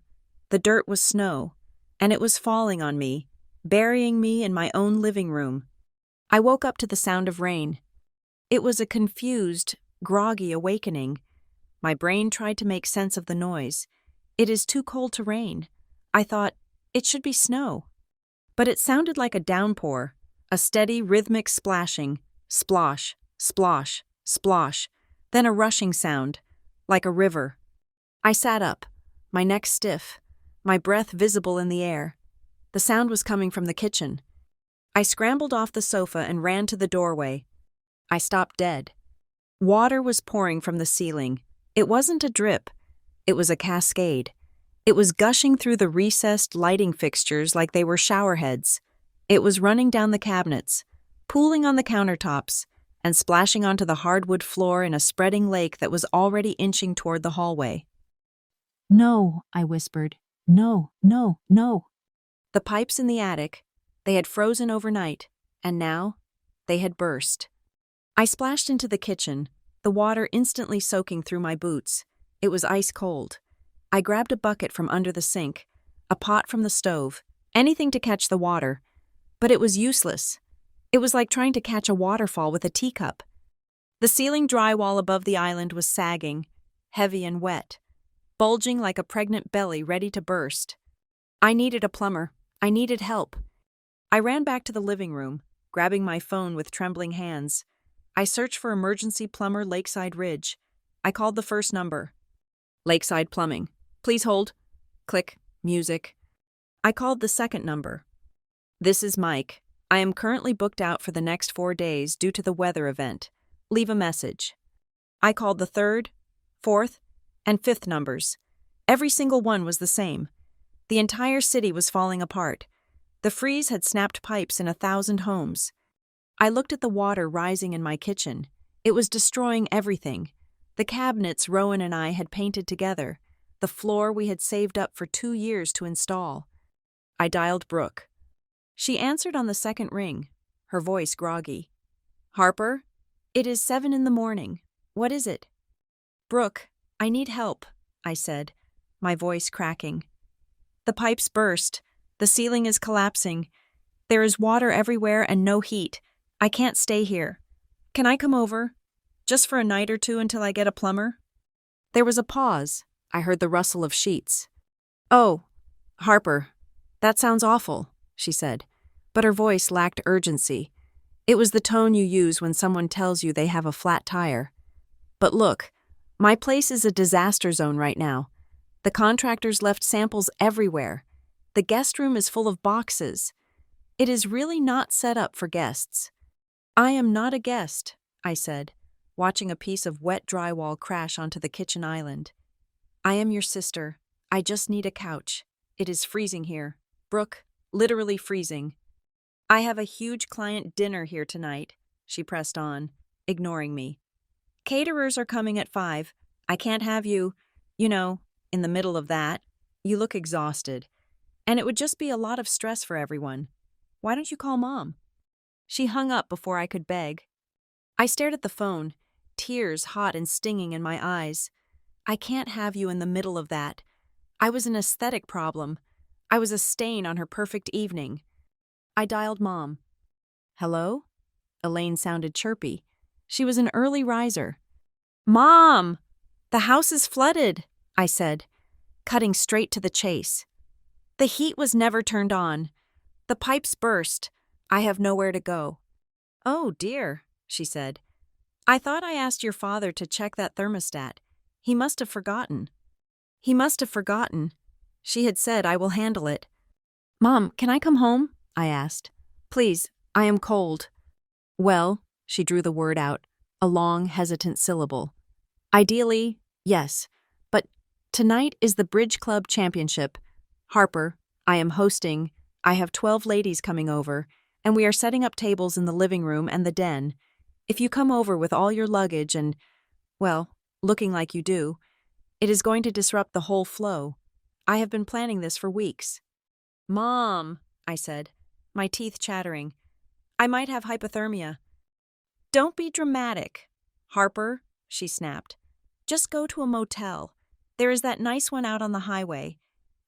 the dirt was snow, and it was falling on me, burying me in my own living room. I woke up to the sound of rain. It was a confused, groggy awakening. My brain tried to make sense of the noise. It is too cold to rain. I thought, it should be snow. But it sounded like a downpour, a steady, rhythmic splashing, splosh, splosh, splosh, then a rushing sound, like a river. I sat up, my neck stiff, my breath visible in the air. The sound was coming from the kitchen. I scrambled off the sofa and ran to the doorway. I stopped dead. Water was pouring from the ceiling. It wasn't a drip. It was a cascade. It was gushing through the recessed lighting fixtures like they were shower heads. It was running down the cabinets, pooling on the countertops, and splashing onto the hardwood floor in a spreading lake that was already inching toward the hallway. "No," I whispered. "No, no, no." The pipes in the attic, they had frozen overnight, and now they had burst. I splashed into the kitchen, the water instantly soaking through my boots. It was ice cold. I grabbed a bucket from under the sink, a pot from the stove, anything to catch the water, but it was useless. It was like trying to catch a waterfall with a teacup. The ceiling drywall above the island was sagging, heavy and wet, bulging like a pregnant belly ready to burst. I needed a plumber. I needed help. I ran back to the living room, grabbing my phone with trembling hands. I searched for emergency plumber Lakeside Ridge. I called the first number. "Lakeside Plumbing. Please hold." Click. Music. I called the second number. "This is Mike. I am currently booked out for the next 4 days due to the weather event. Leave a message." I called the third, fourth, and fifth numbers. Every single one was the same. The entire city was falling apart. The freeze had snapped pipes in 1,000 homes. I looked at the water rising in my kitchen. It was destroying everything. The cabinets Rowan and I had painted together. The floor we had saved up for 2 years to install. I dialed Brooke. She answered on the second ring, her voice groggy. "Harper, it is 7 in the morning. What is it?" "Brooke, I need help," I said, my voice cracking. "The pipes burst. The ceiling is collapsing. There is water everywhere and no heat. I can't stay here. Can I come over? Just for a night or two until I get a plumber?" There was a pause. I heard the rustle of sheets. "Oh, Harper, that sounds awful," she said, but her voice lacked urgency. It was the tone you use when someone tells you they have a flat tire. "But look, my place is a disaster zone right now. The contractors left samples everywhere. The guest room is full of boxes. It is really not set up for guests." "I am not a guest," I said, watching a piece of wet drywall crash onto the kitchen island. "I am your sister. I just need a couch. It is freezing here. Brooke, literally freezing." "I have a huge client dinner here tonight," she pressed on, ignoring me. "Caterers are coming at 5. I can't have you, in the middle of that. You look exhausted. And it would just be a lot of stress for everyone. Why don't you call Mom?" She hung up before I could beg. I stared at the phone, tears hot and stinging in my eyes. "I can't have you in the middle of that. I was an aesthetic problem. I was a stain on her perfect evening." I dialed Mom. "Hello?" Elaine sounded chirpy. She was an early riser. "Mom! The house is flooded," I said, cutting straight to the chase. "The heat was never turned on. The pipes burst. I have nowhere to go." "Oh, dear," she said. "I thought I asked your father to check that thermostat. He must have forgotten." "He must have forgotten." She had said, "I will handle it." "Mom, can I come home?" I asked. "Please, I am cold." "Well," she drew the word out, a long, hesitant syllable. "Ideally, yes, but tonight is the Bridge Club Championship. Harper, I am hosting. I have 12 ladies coming over, and we are setting up tables in the living room and the den. If you come over with all your luggage and, well, looking like you do, it is going to disrupt the whole flow. I have been planning this for weeks." "Mom," I said, my teeth chattering, "I might have hypothermia." "Don't be dramatic. Harper," she snapped. "Just go to a motel. There is that nice one out on the highway.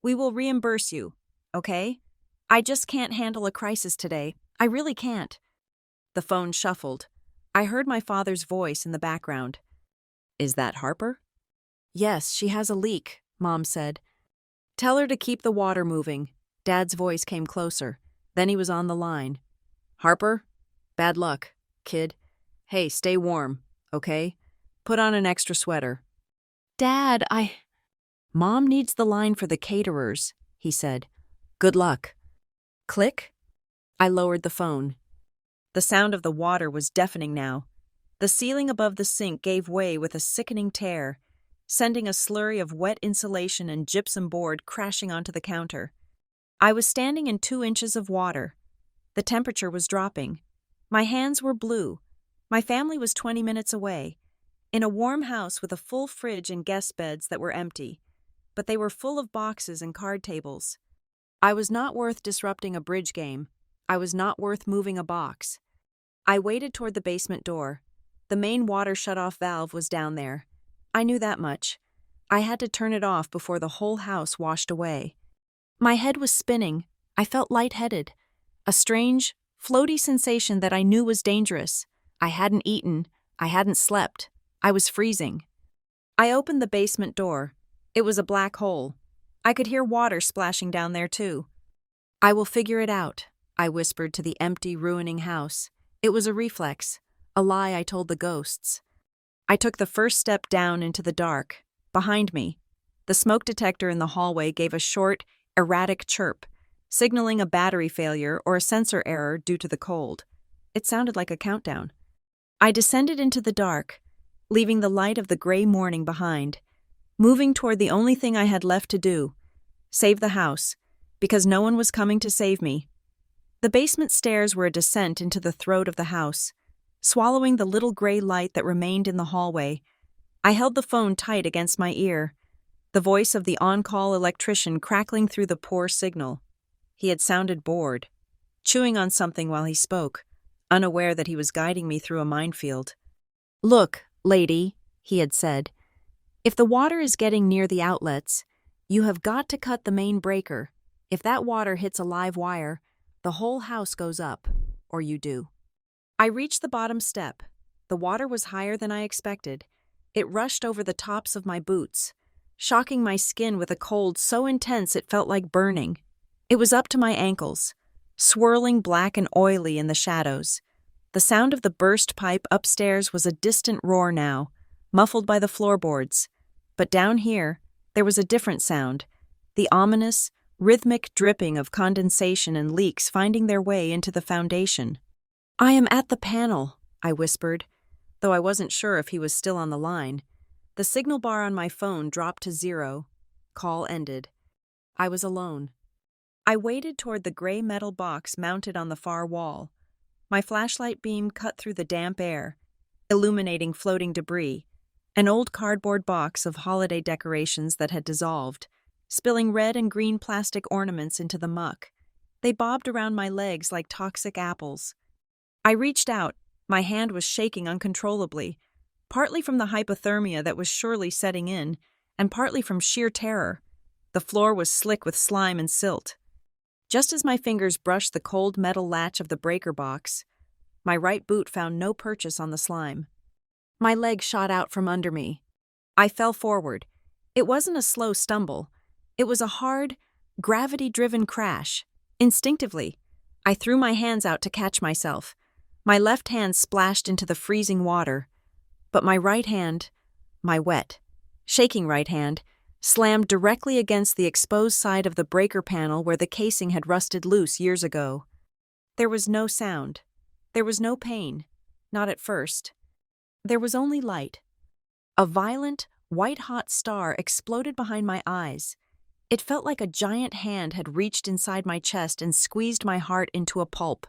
We will reimburse you, okay? I just can't handle a crisis today. I really can't." The phone shuffled. I heard my father's voice in the background. "Is that Harper?" "Yes, she has a leak," Mom said. "Tell her to keep the water moving." Dad's voice came closer. Then he was on the line. "Harper? Bad luck, kid. Hey, stay warm, okay? Put on an extra sweater." "Dad, Mom needs the line for the caterers," he said. "Good luck." Click. I lowered the phone. The sound of the water was deafening now. The ceiling above the sink gave way with a sickening tear, sending a slurry of wet insulation and gypsum board crashing onto the counter. I was standing in 2 inches of water. The temperature was dropping. My hands were blue. My family was 20 minutes away, in a warm house with a full fridge and guest beds that were empty, but they were full of boxes and card tables. I was not worth disrupting a bridge game. I was not worth moving a box. I waded toward the basement door. The main water shutoff valve was down there. I knew that much. I had to turn it off before the whole house washed away. My head was spinning. I felt lightheaded. A strange, floaty sensation that I knew was dangerous. I hadn't eaten. I hadn't slept. I was freezing. I opened the basement door. It was a black hole. I could hear water splashing down there too. "I will figure it out," I whispered to the empty, ruining house. It was a reflex, a lie I told the ghosts. I took the first step down into the dark. Behind me, the smoke detector in the hallway gave a short, erratic chirp, signaling a battery failure or a sensor error due to the cold. It sounded like a countdown. I descended into the dark, leaving the light of the gray morning behind, moving toward the only thing I had left to do, save the house, because no one was coming to save me. The basement stairs were a descent into the throat of the house. Swallowing the little gray light that remained in the hallway, I held the phone tight against my ear, the voice of the on-call electrician crackling through the poor signal. He had sounded bored, chewing on something while he spoke, unaware that he was guiding me through a minefield. "Look, lady," he had said, "if the water is getting near the outlets, you have got to cut the main breaker. If that water hits a live wire, the whole house goes up, or you do." I reached the bottom step. The water was higher than I expected. It rushed over the tops of my boots, shocking my skin with a cold so intense it felt like burning. It was up to my ankles, swirling black and oily in the shadows. The sound of the burst pipe upstairs was a distant roar now, muffled by the floorboards. But down here, there was a different sound, the ominous, rhythmic dripping of condensation and leaks finding their way into the foundation. "I am at the panel," I whispered, though I wasn't sure if he was still on the line. The signal bar on my phone dropped to 0. Call ended. I was alone. I waded toward the gray metal box mounted on the far wall. My flashlight beam cut through the damp air, illuminating floating debris, an old cardboard box of holiday decorations that had dissolved, spilling red and green plastic ornaments into the muck. They bobbed around my legs like toxic apples. I reached out. My hand was shaking uncontrollably, partly from the hypothermia that was surely setting in, and partly from sheer terror. The floor was slick with slime and silt. Just as my fingers brushed the cold metal latch of the breaker box, my right boot found no purchase on the slime. My leg shot out from under me. I fell forward. It wasn't a slow stumble. It was a hard, gravity-driven crash. Instinctively, I threw my hands out to catch myself. My left hand splashed into the freezing water, but my right hand, my wet, shaking right hand, slammed directly against the exposed side of the breaker panel where the casing had rusted loose years ago. There was no sound. There was no pain, not at first. There was only light. A violent, white-hot star exploded behind my eyes. It felt like a giant hand had reached inside my chest and squeezed my heart into a pulp.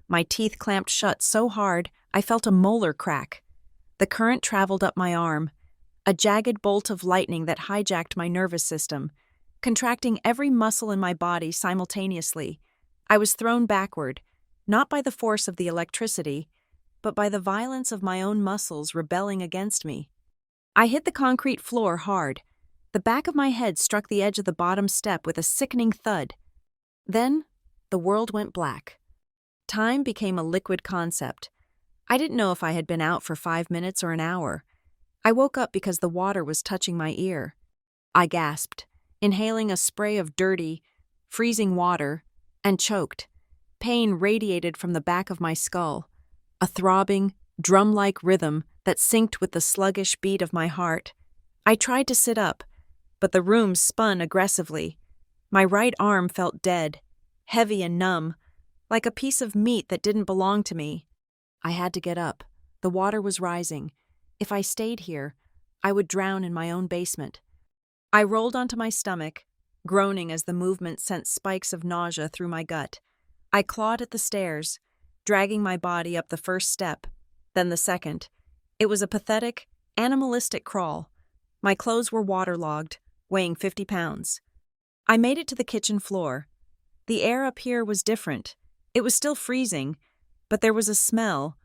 My teeth clamped shut so hard I felt a molar crack. The current traveled up my arm, a jagged bolt of lightning that hijacked my nervous system, contracting every muscle in my body simultaneously. I was thrown backward, not by the force of the electricity, but by the violence of my own muscles rebelling against me. I hit the concrete floor hard. The back of my head struck the edge of the bottom step with a sickening thud. Then, the world went black. Time became a liquid concept. I didn't know if I had been out for 5 minutes or an hour. I woke up because the water was touching my ear. I gasped, inhaling a spray of dirty, freezing water, and choked. Pain radiated from the back of my skull, a throbbing, drum-like rhythm that synced with the sluggish beat of my heart. I tried to sit up, but the room spun aggressively. My right arm felt dead, heavy and numb, like a piece of meat that didn't belong to me. I had to get up. The water was rising. If I stayed here, I would drown in my own basement. I rolled onto my stomach, groaning as the movement sent spikes of nausea through my gut. I clawed at the stairs, dragging my body up the first step, then the second. It was a pathetic, animalistic crawl. My clothes were waterlogged, weighing 50 pounds. I made it to the kitchen floor. The air up here was different. It was still freezing, but there was a smell,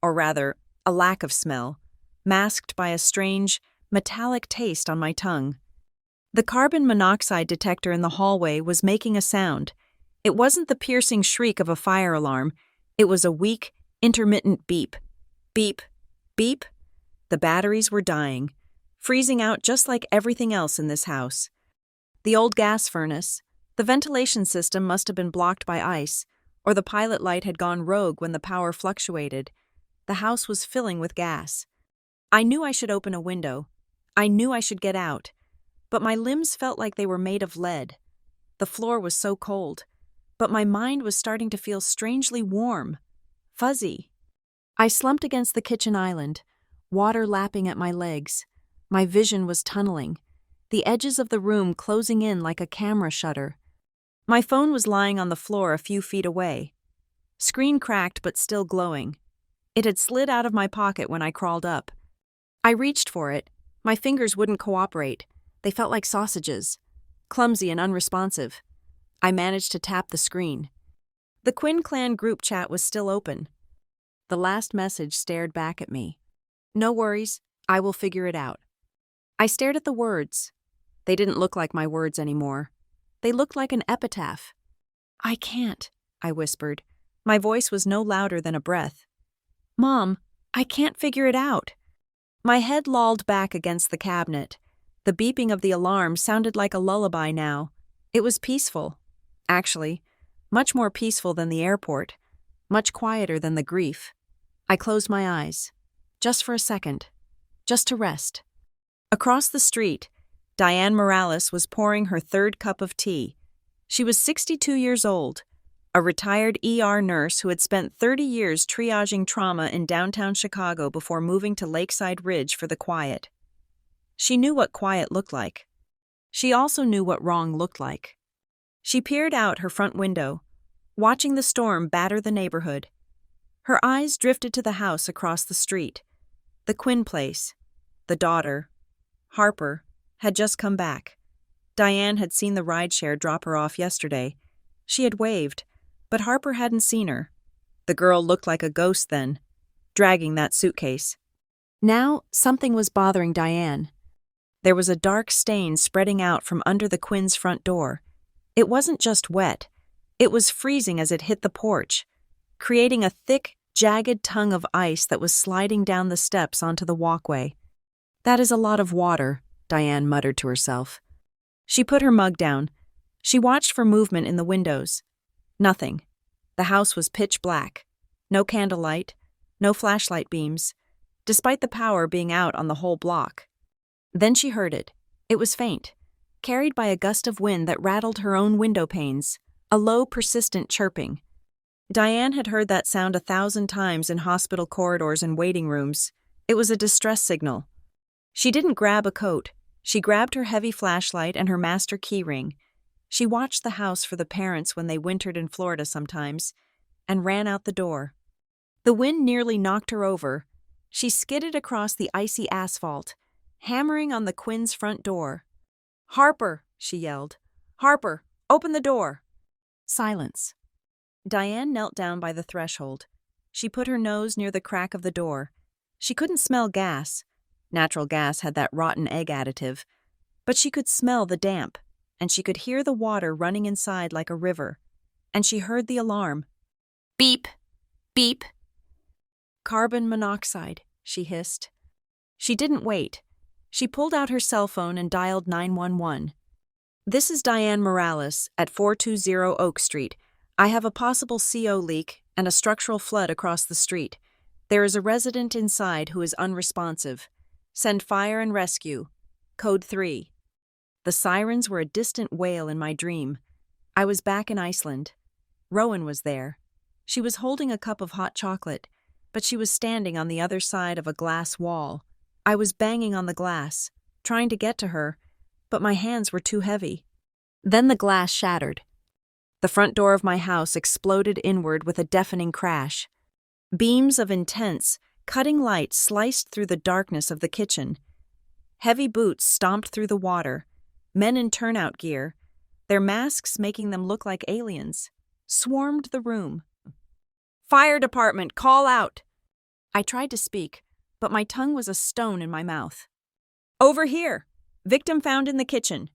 or rather, a lack of smell, masked by a strange, metallic taste on my tongue. The carbon monoxide detector in the hallway was making a sound. It wasn't the piercing shriek of a fire alarm. It was a weak, intermittent beep. Beep, beep. The batteries were dying, freezing out just like everything else in this house. The old gas furnace, the ventilation system must have been blocked by ice, or the pilot light had gone rogue when the power fluctuated. The house was filling with gas. I knew I should open a window. I knew I should get out. But my limbs felt like they were made of lead. The floor was so cold, but my mind was starting to feel strangely warm, fuzzy. I slumped against the kitchen island, water lapping at my legs. My vision was tunneling, the edges of the room closing in like a camera shutter. My phone was lying on the floor a few feet away. Screen cracked but still glowing. It had slid out of my pocket when I crawled up. I reached for it. My fingers wouldn't cooperate. They felt like sausages, clumsy and unresponsive. I managed to tap the screen. The Quinn clan group chat was still open. The last message stared back at me. "No worries, I will figure it out." I stared at the words. They didn't look like my words anymore. They looked like an epitaph. "I can't," I whispered. My voice was no louder than a breath. "Mom, I can't figure it out." My head lolled back against the cabinet. The beeping of the alarm sounded like a lullaby now. It was peaceful. Actually, much more peaceful than the airport. Much quieter than the grief. I closed my eyes. Just for a second. Just to rest. Across the street, Diane Morales was pouring her third cup of tea. She was 62 years old, a retired ER nurse who had spent 30 years triaging trauma in downtown Chicago before moving to Lakeside Ridge for the quiet. She knew what quiet looked like. She also knew what wrong looked like. She peered out her front window, watching the storm batter the neighborhood. Her eyes drifted to the house across the street. The Quinn place. The daughter, Harper, had just come back. Diane had seen the rideshare drop her off yesterday. She had waved, but Harper hadn't seen her. The girl looked like a ghost then, dragging that suitcase. Now, something was bothering Diane. There was a dark stain spreading out from under the Quinn's front door. It wasn't just wet. It was freezing as it hit the porch, creating a thick, jagged tongue of ice that was sliding down the steps onto the walkway. "That is a lot of water," Diane muttered to herself. She put her mug down. She watched for movement in the windows. Nothing. The house was pitch black. No candlelight, no flashlight beams, despite the power being out on the whole block. Then she heard it. It was faint, carried by a gust of wind that rattled her own window panes, a low, persistent chirping. Diane had heard that sound 1,000 times in hospital corridors and waiting rooms. It was a distress signal. She didn't grab a coat. She grabbed her heavy flashlight and her master keyring. She watched the house for the parents when they wintered in Florida sometimes, and ran out the door. The wind nearly knocked her over. She skidded across the icy asphalt, hammering on the Quinn's front door. "Harper," she yelled. "Harper, open the door." Silence. Diane knelt down by the threshold. She put her nose near the crack of the door. She couldn't smell gas. Natural gas had that rotten egg additive. But she could smell the damp, and she could hear the water running inside like a river. And she heard the alarm. "Beep! Beep!" "Carbon monoxide," she hissed. She didn't wait. She pulled out her cell phone and dialed 911. "This is Diane Morales at 420 Oak Street. I have a possible CO leak and a structural flood across the street. There is a resident inside who is unresponsive. Send fire and rescue. Code 3. The sirens were a distant wail in my dream. I was back in Iceland. Rowan was there. She was holding a cup of hot chocolate, but she was standing on the other side of a glass wall. I was banging on the glass, trying to get to her, but my hands were too heavy. Then the glass shattered. The front door of my house exploded inward with a deafening crash. Beams of intense, cutting light sliced through the darkness of the kitchen. Heavy boots stomped through the water, men in turnout gear, their masks making them look like aliens, swarmed the room. "Fire department, call out!" I tried to speak, but my tongue was a stone in my mouth. "Over here! Victim found in the kitchen."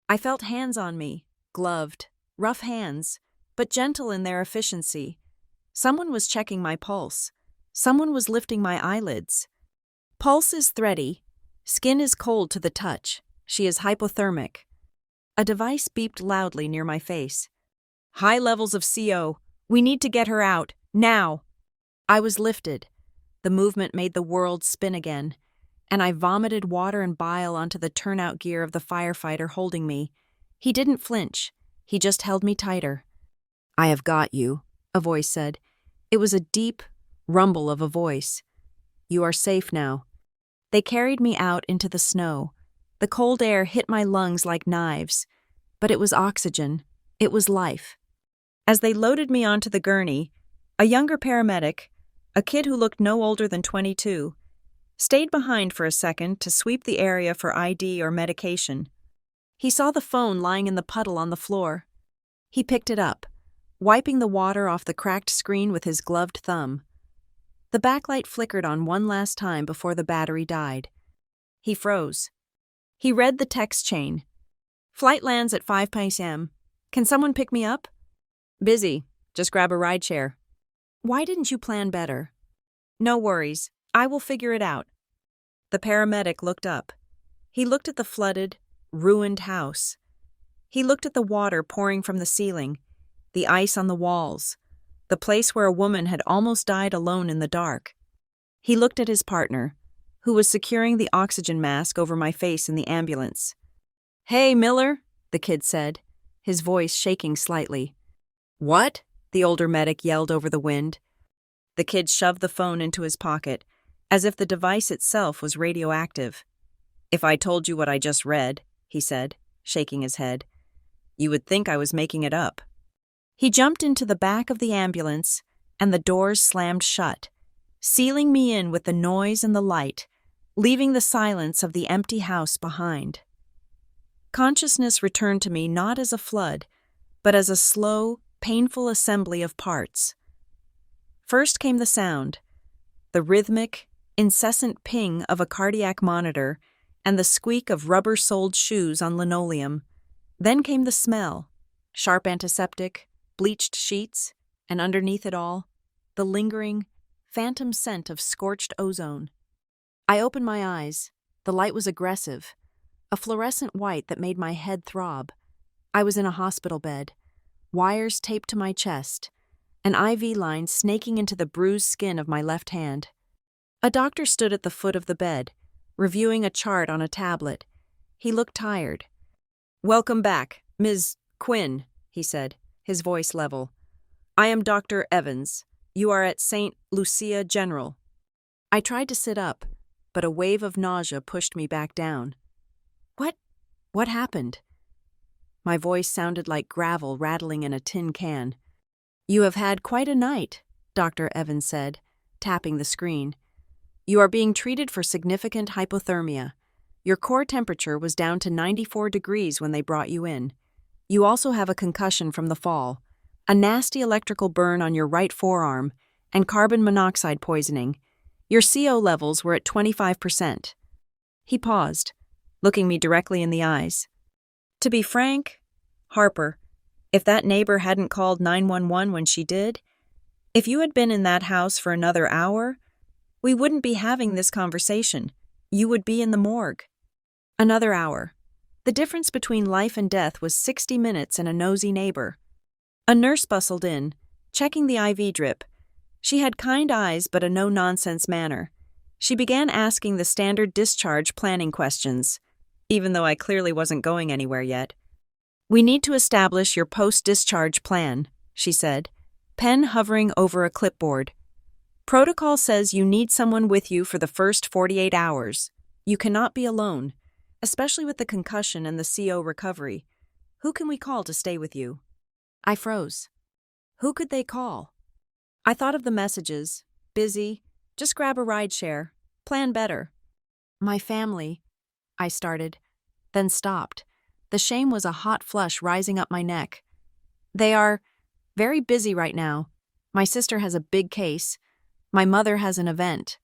I felt hands on me, gloved, rough hands, but gentle in their efficiency. Someone was checking my pulse. Someone was lifting my eyelids. Pulse is thready. Skin is cold to the touch. She is hypothermic. A device beeped loudly near my face. "High levels of CO. We need to get her out. Now!" I was lifted. The movement made the world spin again, and I vomited water and bile onto the turnout gear of the firefighter holding me. He didn't flinch. He just held me tighter. "I have got you," a voice said. It was a deep rumble of a voice. "You are safe now." They carried me out into the snow. The cold air hit my lungs like knives, but it was oxygen. It was life. As they loaded me onto the gurney, A younger paramedic, a kid who looked no older than 22, stayed behind for a second to sweep the area for ID or medication. He saw the phone lying in the puddle on the floor. He picked it up, wiping the water off the cracked screen with his gloved thumb. The backlight flickered on one last time before the battery died. He froze. He read the text chain. Flight lands at 5 p.m. Can someone pick me up? Busy. Just grab a rideshare. Why didn't you plan better? No worries. I will figure it out. The paramedic looked up. He looked at the flooded, ruined house. He looked at the water pouring from the ceiling, the ice on the walls, the place where a woman had almost died alone in the dark. He looked at his partner, who was securing the oxygen mask over my face in the ambulance. Hey, Miller, the kid said, his voice shaking slightly. What? The older medic yelled over the wind. The kid shoved the phone into his pocket, as if the device itself was radioactive. If I told you what I just read, he said, shaking his head, you would think I was making it up. He jumped into the back of the ambulance, and the doors slammed shut, sealing me in with the noise and the light, leaving the silence of the empty house behind. Consciousness returned to me not as a flood, but as a slow, painful assembly of parts. First came the sound, the rhythmic, incessant ping of a cardiac monitor and the squeak of rubber-soled shoes on linoleum. Then came the smell, sharp antiseptic, bleached sheets, and underneath it all, the lingering, phantom scent of scorched ozone. I opened my eyes. The light was aggressive, a fluorescent white that made my head throb. I was in a hospital bed, wires taped to my chest, an IV line snaking into the bruised skin of my left hand. A doctor stood at the foot of the bed, reviewing a chart on a tablet. He looked tired. Welcome back, Ms. Quinn, he said, his voice level. I am Dr. Evans. You are at St. Lucia General. I tried to sit up, but a wave of nausea pushed me back down. What happened? My voice sounded like gravel rattling in a tin can. You have had quite a night, Dr. Evans said, tapping the screen. You are being treated for significant hypothermia. Your core temperature was down to 94 degrees when they brought you in. You also have a concussion from the fall, a nasty electrical burn on your right forearm, and carbon monoxide poisoning. Your CO levels were at 25%. He paused, looking me directly in the eyes. To be frank, Harper, if that neighbor hadn't called 911 when she did, if you had been in that house for another hour, we wouldn't be having this conversation. You would be in the morgue. Another hour. The difference between life and death was 60 minutes and a nosy neighbor. A nurse bustled in, checking the IV drip. She had kind eyes but a no-nonsense manner. She began asking the standard discharge planning questions, even though I clearly wasn't going anywhere yet. We need to establish your post-discharge plan, she said, pen hovering over a clipboard. Protocol says you need someone with you for the first 48 hours. You cannot be alone, especially with the concussion and the CO recovery. Who can we call to stay with you? I froze. Who could they call? I thought of the messages. Busy. Just grab a rideshare. Plan better. My family, I started, then stopped. The shame was a hot flush rising up my neck. They are very busy right now. My sister has a big case. My mother has an event.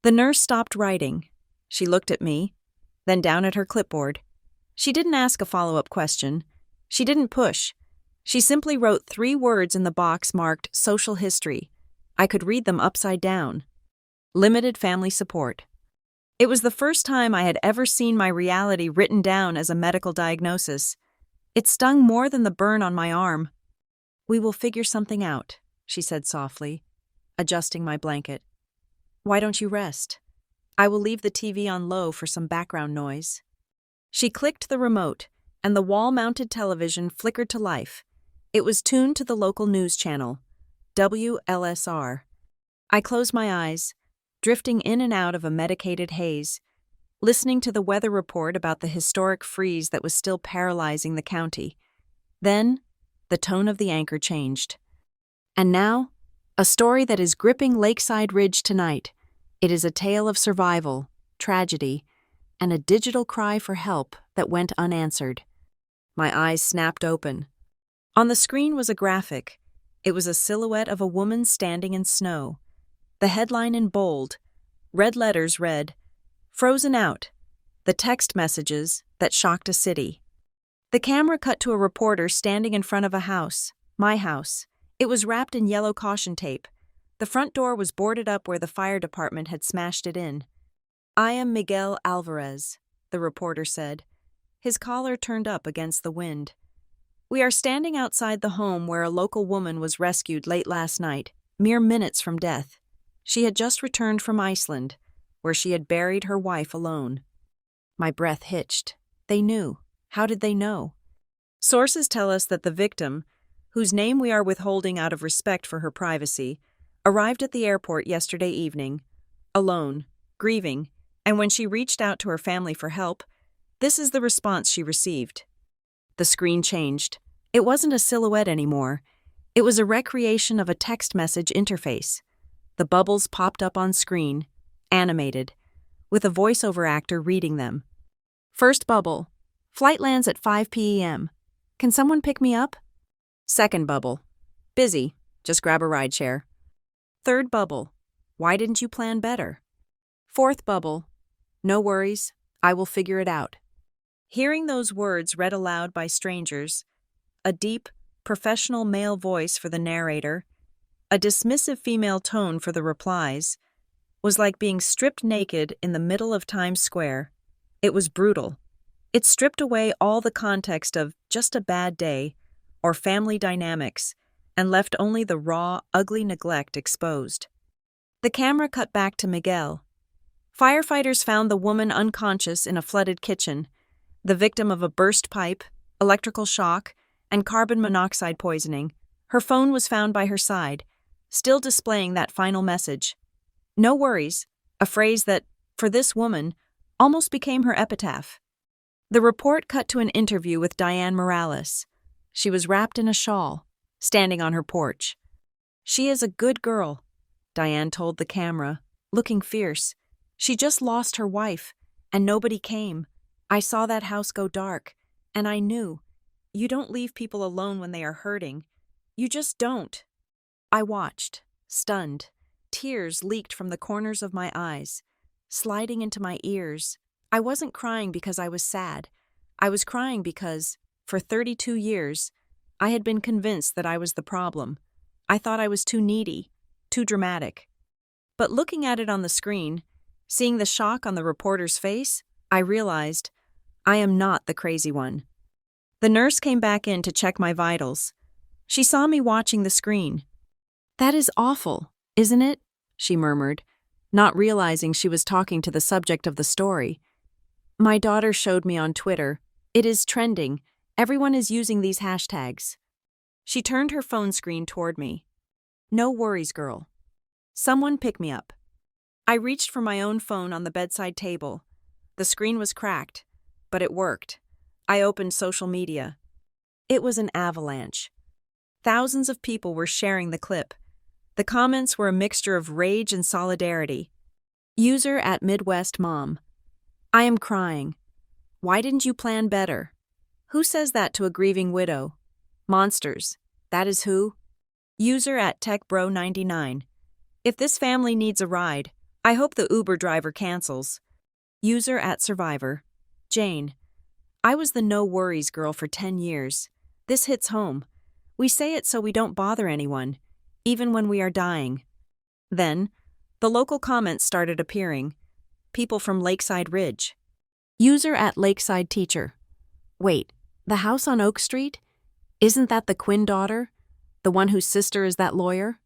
The nurse stopped writing. She looked at me, then down at her clipboard. She didn't ask a follow-up question. She didn't push. She simply wrote 3 words in the box marked social history. I could read them upside down. Limited family support. It was the first time I had ever seen my reality written down as a medical diagnosis. It stung more than the burn on my arm. We will figure something out, she said softly, adjusting my blanket. Why don't you rest? I will leave the TV on low for some background noise. She clicked the remote, and the wall-mounted television flickered to life. It was tuned to the local news channel, WLSR. I closed my eyes, drifting in and out of a medicated haze, listening to the weather report about the historic freeze that was still paralyzing the county. Then, the tone of the anchor changed. And now, A story that is gripping Lakeside Ridge tonight. It is a tale of survival, tragedy, and a digital cry for help that went unanswered. My eyes snapped open. On the screen was a graphic. It was a silhouette of a woman standing in snow. The headline in bold, red letters read, "Frozen out," the text messages that shocked a city. The camera cut to a reporter standing in front of a house, my house. It was wrapped in yellow caution tape. The front door was boarded up where the fire department had smashed it in. "I am Miguel Alvarez," the reporter said, his collar turned up against the wind. "We are standing outside the home where a local woman was rescued late last night, mere minutes from death. She had just returned from Iceland, where she had buried her wife alone." My breath hitched. They knew. How did they know? Sources tell us that the victim, whose name we are withholding out of respect for her privacy, arrived at the airport yesterday evening, alone, grieving, and when she reached out to her family for help, this is the response she received. The screen changed. It wasn't a silhouette anymore. It was a recreation of a text message interface. The bubbles popped up on screen, animated, with a voiceover actor reading them. First bubble: "Flight lands at 5 p.m. Can someone pick me up?" Second bubble: "Busy, just grab a rideshare." Third bubble: "Why didn't you plan better?" Fourth bubble: "No worries, I will figure it out." Hearing those words read aloud by strangers, a deep, professional male voice for the narrator, a dismissive female tone for the replies, was like being stripped naked in the middle of Times Square. It was brutal. It stripped away all the context of just a bad day or family dynamics and left only the raw, ugly neglect exposed. The camera cut back to Miguel. Firefighters found the woman unconscious in a flooded kitchen, the victim of a burst pipe, electrical shock, and carbon monoxide poisoning. Her phone was found by her side, still displaying that final message. "No worries," a phrase that, for this woman, almost became her epitaph. The report cut to an interview with Diane Morales. She was wrapped in a shawl, standing on her porch. "She is a good girl," Diane told the camera, looking fierce. "She just lost her wife, and nobody came. I saw that house go dark, and I knew. You don't leave people alone when they are hurting. You just don't." I watched, stunned. Tears leaked from the corners of my eyes, sliding into my ears. I wasn't crying because I was sad. I was crying because, for 32 years, I had been convinced that I was the problem. I thought I was too needy, too dramatic. But looking at it on the screen, seeing the shock on the reporter's face, I realized I am not the crazy one. The nurse came back in to check my vitals. She saw me watching the screen. "That is awful, isn't it?" she murmured, not realizing she was talking to the subject of the story. "My daughter showed me on Twitter. It is trending. Everyone is using these hashtags." She turned her phone screen toward me. "No worries, girl. Someone pick me up." I reached for my own phone on the bedside table. The screen was cracked, but it worked. I opened social media. It was an avalanche. Thousands of people were sharing the clip. The comments were a mixture of rage and solidarity. User at Midwest Mom: "I am crying. Why didn't you plan better? Who says that to a grieving widow? Monsters. That is who?" User at TechBro99: "If this family needs a ride, I hope the Uber driver cancels." User at Survivor: "Jane, I was the no worries girl for 10 years. This hits home. We say it so we don't bother anyone, even when we are dying." Then, the local comments started appearing. People from Lakeside Ridge. User at Lakeside Teacher: "Wait, the house on Oak Street? Isn't that the Quinn daughter? The one whose sister is that lawyer?"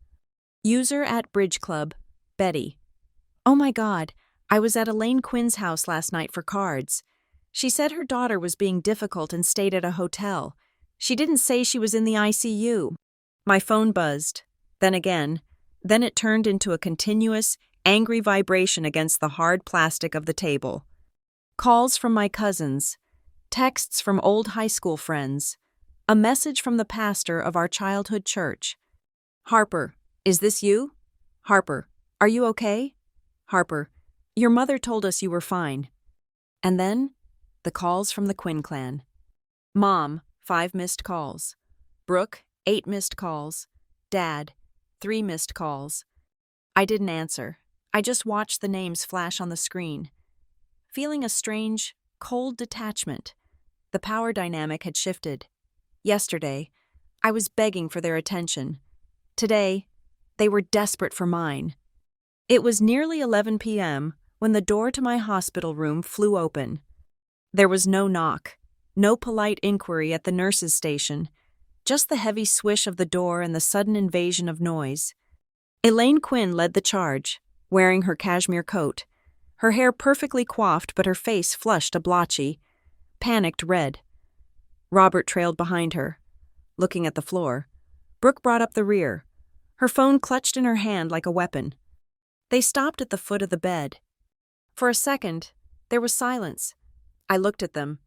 User at Bridge Club: Betty: "Oh my God, I was at Elaine Quinn's house last night for cards. She said her daughter was being difficult and stayed at a hotel. She didn't say she was in the ICU." My phone buzzed. Then again. Then it turned into a continuous, angry vibration against the hard plastic of the table. Calls from my cousins. Texts from old high school friends. A message from the pastor of our childhood church. "Harper, Is this you? Harper, are you okay? Harper, your mother told us you were fine. And then, the calls from the Quinn clan. Mom, 5 missed calls. Brooke, 8 missed calls. Dad, 3 missed calls. I didn't answer. I just watched the names flash on the screen. Feeling a strange, cold detachment. The power dynamic had shifted. Yesterday, I was begging for their attention. Today, they were desperate for mine. It was nearly 11 p.m. when the door to my hospital room flew open. There was no knock, no polite inquiry at the nurse's station, just the heavy swish of the door and the sudden invasion of noise. Elaine Quinn led the charge, wearing her cashmere coat, her hair perfectly coiffed but her face flushed a blotchy, panicked red. Robert trailed behind her, looking at the floor. Brooke brought up the rear, her phone clutched in her hand like a weapon. They stopped at the foot of the bed. For a second, there was silence. I looked at them.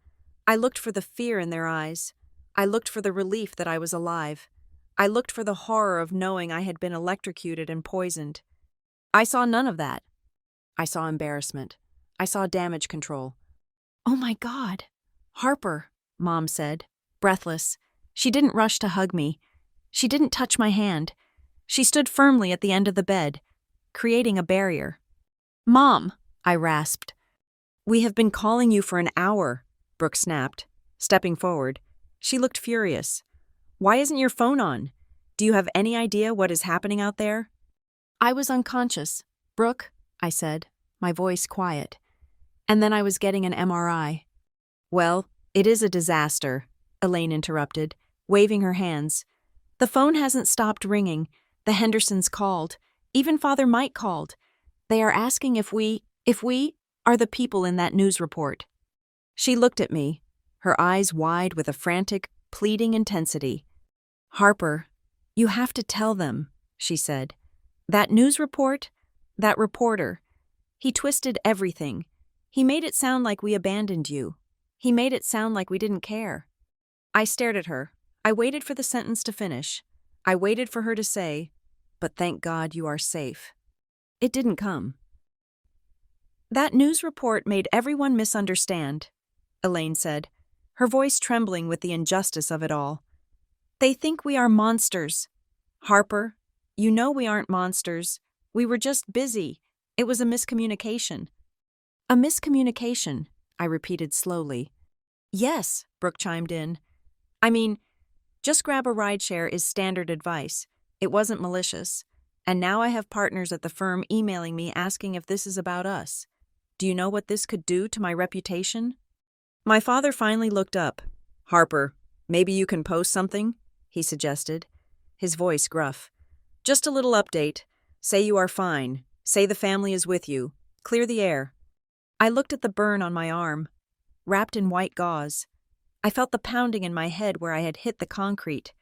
I looked for the fear in their eyes. I looked for the relief that I was alive. I looked for the horror of knowing I had been electrocuted and poisoned. I saw none of that. I saw embarrassment. I saw damage control. "Oh my God, Harper," Mom said, breathless. She didn't rush to hug me. She didn't touch my hand. She stood firmly at the end of the bed, creating a barrier. "Mom," I rasped. "We have been calling you for an hour," Brooke snapped, stepping forward. She looked furious. "Why isn't your phone on? Do you have any idea what is happening out there?" I was unconscious. "Brooke," I said, my voice quiet. "And then I was getting an MRI. "Well, it is a disaster," Elaine interrupted, waving her hands. "The phone hasn't stopped ringing. The Hendersons called. Even Father Mike called. They are asking if we are the people in that news report." She looked at me, her eyes wide with a frantic, pleading intensity. "Harper, you have to tell them," she said. "That news report, that reporter, he twisted everything. He made it sound like we abandoned you. He made it sound like we didn't care." I stared at her. I waited for the sentence to finish. I waited for her to say, "But thank God you are safe." It didn't come. "That news report made everyone misunderstand," Elaine said, her voice trembling with the injustice of it all. "They think we are monsters. Harper, you know we aren't monsters. We were just busy. It was a miscommunication." "A miscommunication," I repeated slowly. "Yes," Brooke chimed in. "I mean, just grab a rideshare is standard advice. It wasn't malicious. And now I have partners at the firm emailing me asking if this is about us. Do you know what this could do to my reputation?" My father finally looked up. "Harper, maybe you can post something?" he suggested, his voice gruff. "Just a little update. Say you are fine. Say the family is with you. Clear the air." I looked at the burn on my arm, wrapped in white gauze. I felt the pounding in my head where I had hit the concrete.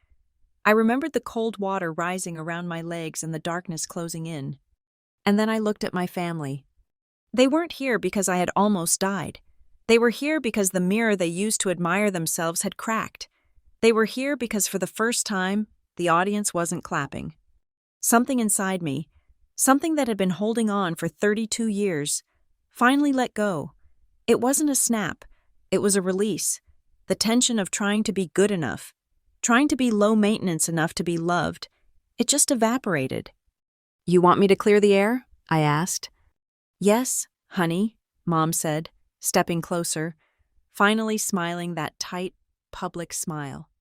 I remembered the cold water rising around my legs and the darkness closing in. And then I looked at my family. They weren't here because I had almost died. They were here because the mirror they used to admire themselves had cracked. They were here because for the first time, the audience wasn't clapping. Something inside me, something that had been holding on for 32 years, finally let go. It wasn't a snap. It was a release. The tension of trying to be good enough, trying to be low maintenance enough to be loved. It just evaporated. "You want me to clear the air?" I asked. "Yes, honey," Mom said, stepping closer, finally smiling that tight, public smile.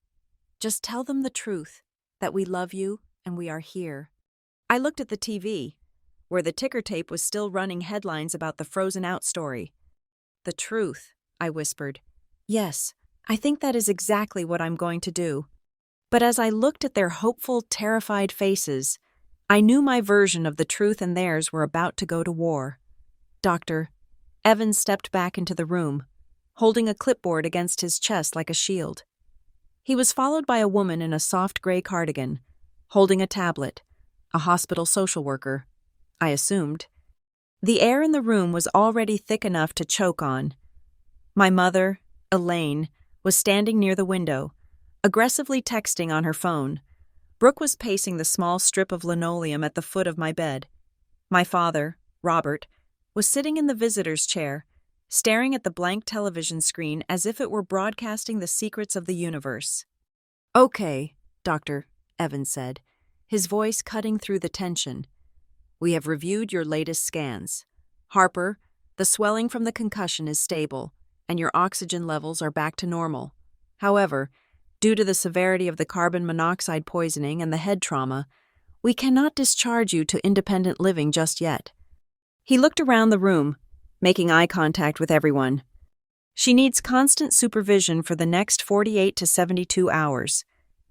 "Just tell them the truth, that we love you and we are here." I looked at the TV, where the ticker tape was still running headlines about the frozen out story. "The truth," I whispered. "Yes, I think that is exactly what I'm going to do." But as I looked at their hopeful, terrified faces, I knew my version of the truth and theirs were about to go to war. "Doctor," Evans stepped back into the room, holding a clipboard against his chest like a shield. He was followed by a woman in a soft gray cardigan, holding a tablet, a hospital social worker, I assumed. The air in the room was already thick enough to choke on. My mother, Elaine, was standing near the window, aggressively texting on her phone. Brooke was pacing the small strip of linoleum at the foot of my bed. My father, Robert, was sitting in the visitor's chair, staring at the blank television screen as if it were broadcasting the secrets of the universe. "Okay," Dr. Evans said, his voice cutting through the tension. "We have reviewed your latest scans. Harper, the swelling from the concussion is stable, and your oxygen levels are back to normal. However, due to the severity of the carbon monoxide poisoning and the head trauma, we cannot discharge you to independent living just yet." He looked around the room, making eye contact with everyone. "She needs constant supervision for the next 48 to 72 hours.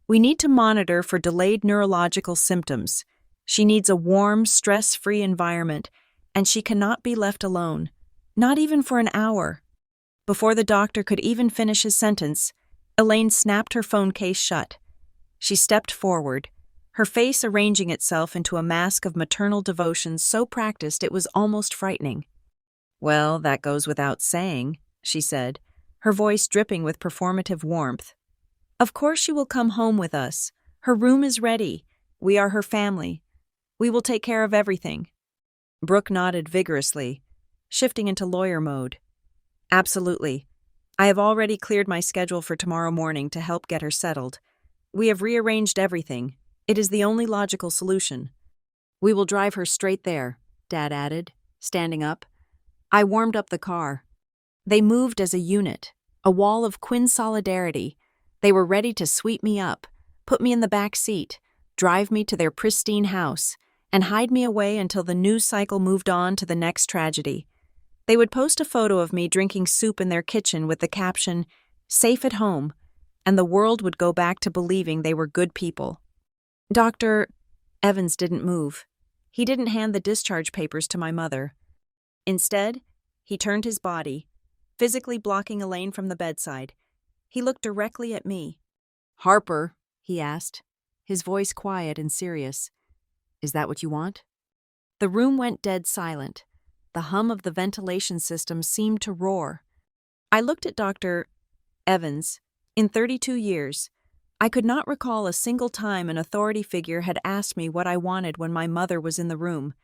We need to monitor for delayed neurological symptoms. She needs a warm, stress-free environment, and she cannot be left alone, not even for an hour." Before the doctor could even finish his sentence, Elaine snapped her phone case shut. She stepped forward, her face arranging itself into a mask of maternal devotion so practiced it was almost frightening. "Well, that goes without saying," she said, her voice dripping with performative warmth. "Of course she will come home with us. Her room is ready. We are her family. We will take care of everything." Brooke nodded vigorously, shifting into lawyer mode. "Absolutely. I have already cleared my schedule for tomorrow morning to help get her settled. We have rearranged everything. It is the only logical solution." "We will drive her straight there," Dad added, standing up. I warmed up the car. They moved as a unit, a wall of Quinn solidarity. They were ready to sweep me up, put me in the back seat, drive me to their pristine house, and hide me away until the news cycle moved on to the next tragedy. They would post a photo of me drinking soup in their kitchen with the caption, "Safe at home," and the world would go back to believing they were good people. Dr. Evans didn't move. He didn't hand the discharge papers to my mother. Instead, he turned his body, physically blocking Elaine from the bedside. He looked directly at me. "Harper," he asked, his voice quiet and serious, "is that what you want?" The room went dead silent. The hum of the ventilation system seemed to roar. I looked at Dr. Evans. In 32 years, I could not recall a single time an authority figure had asked me what I wanted when my mother was in the room.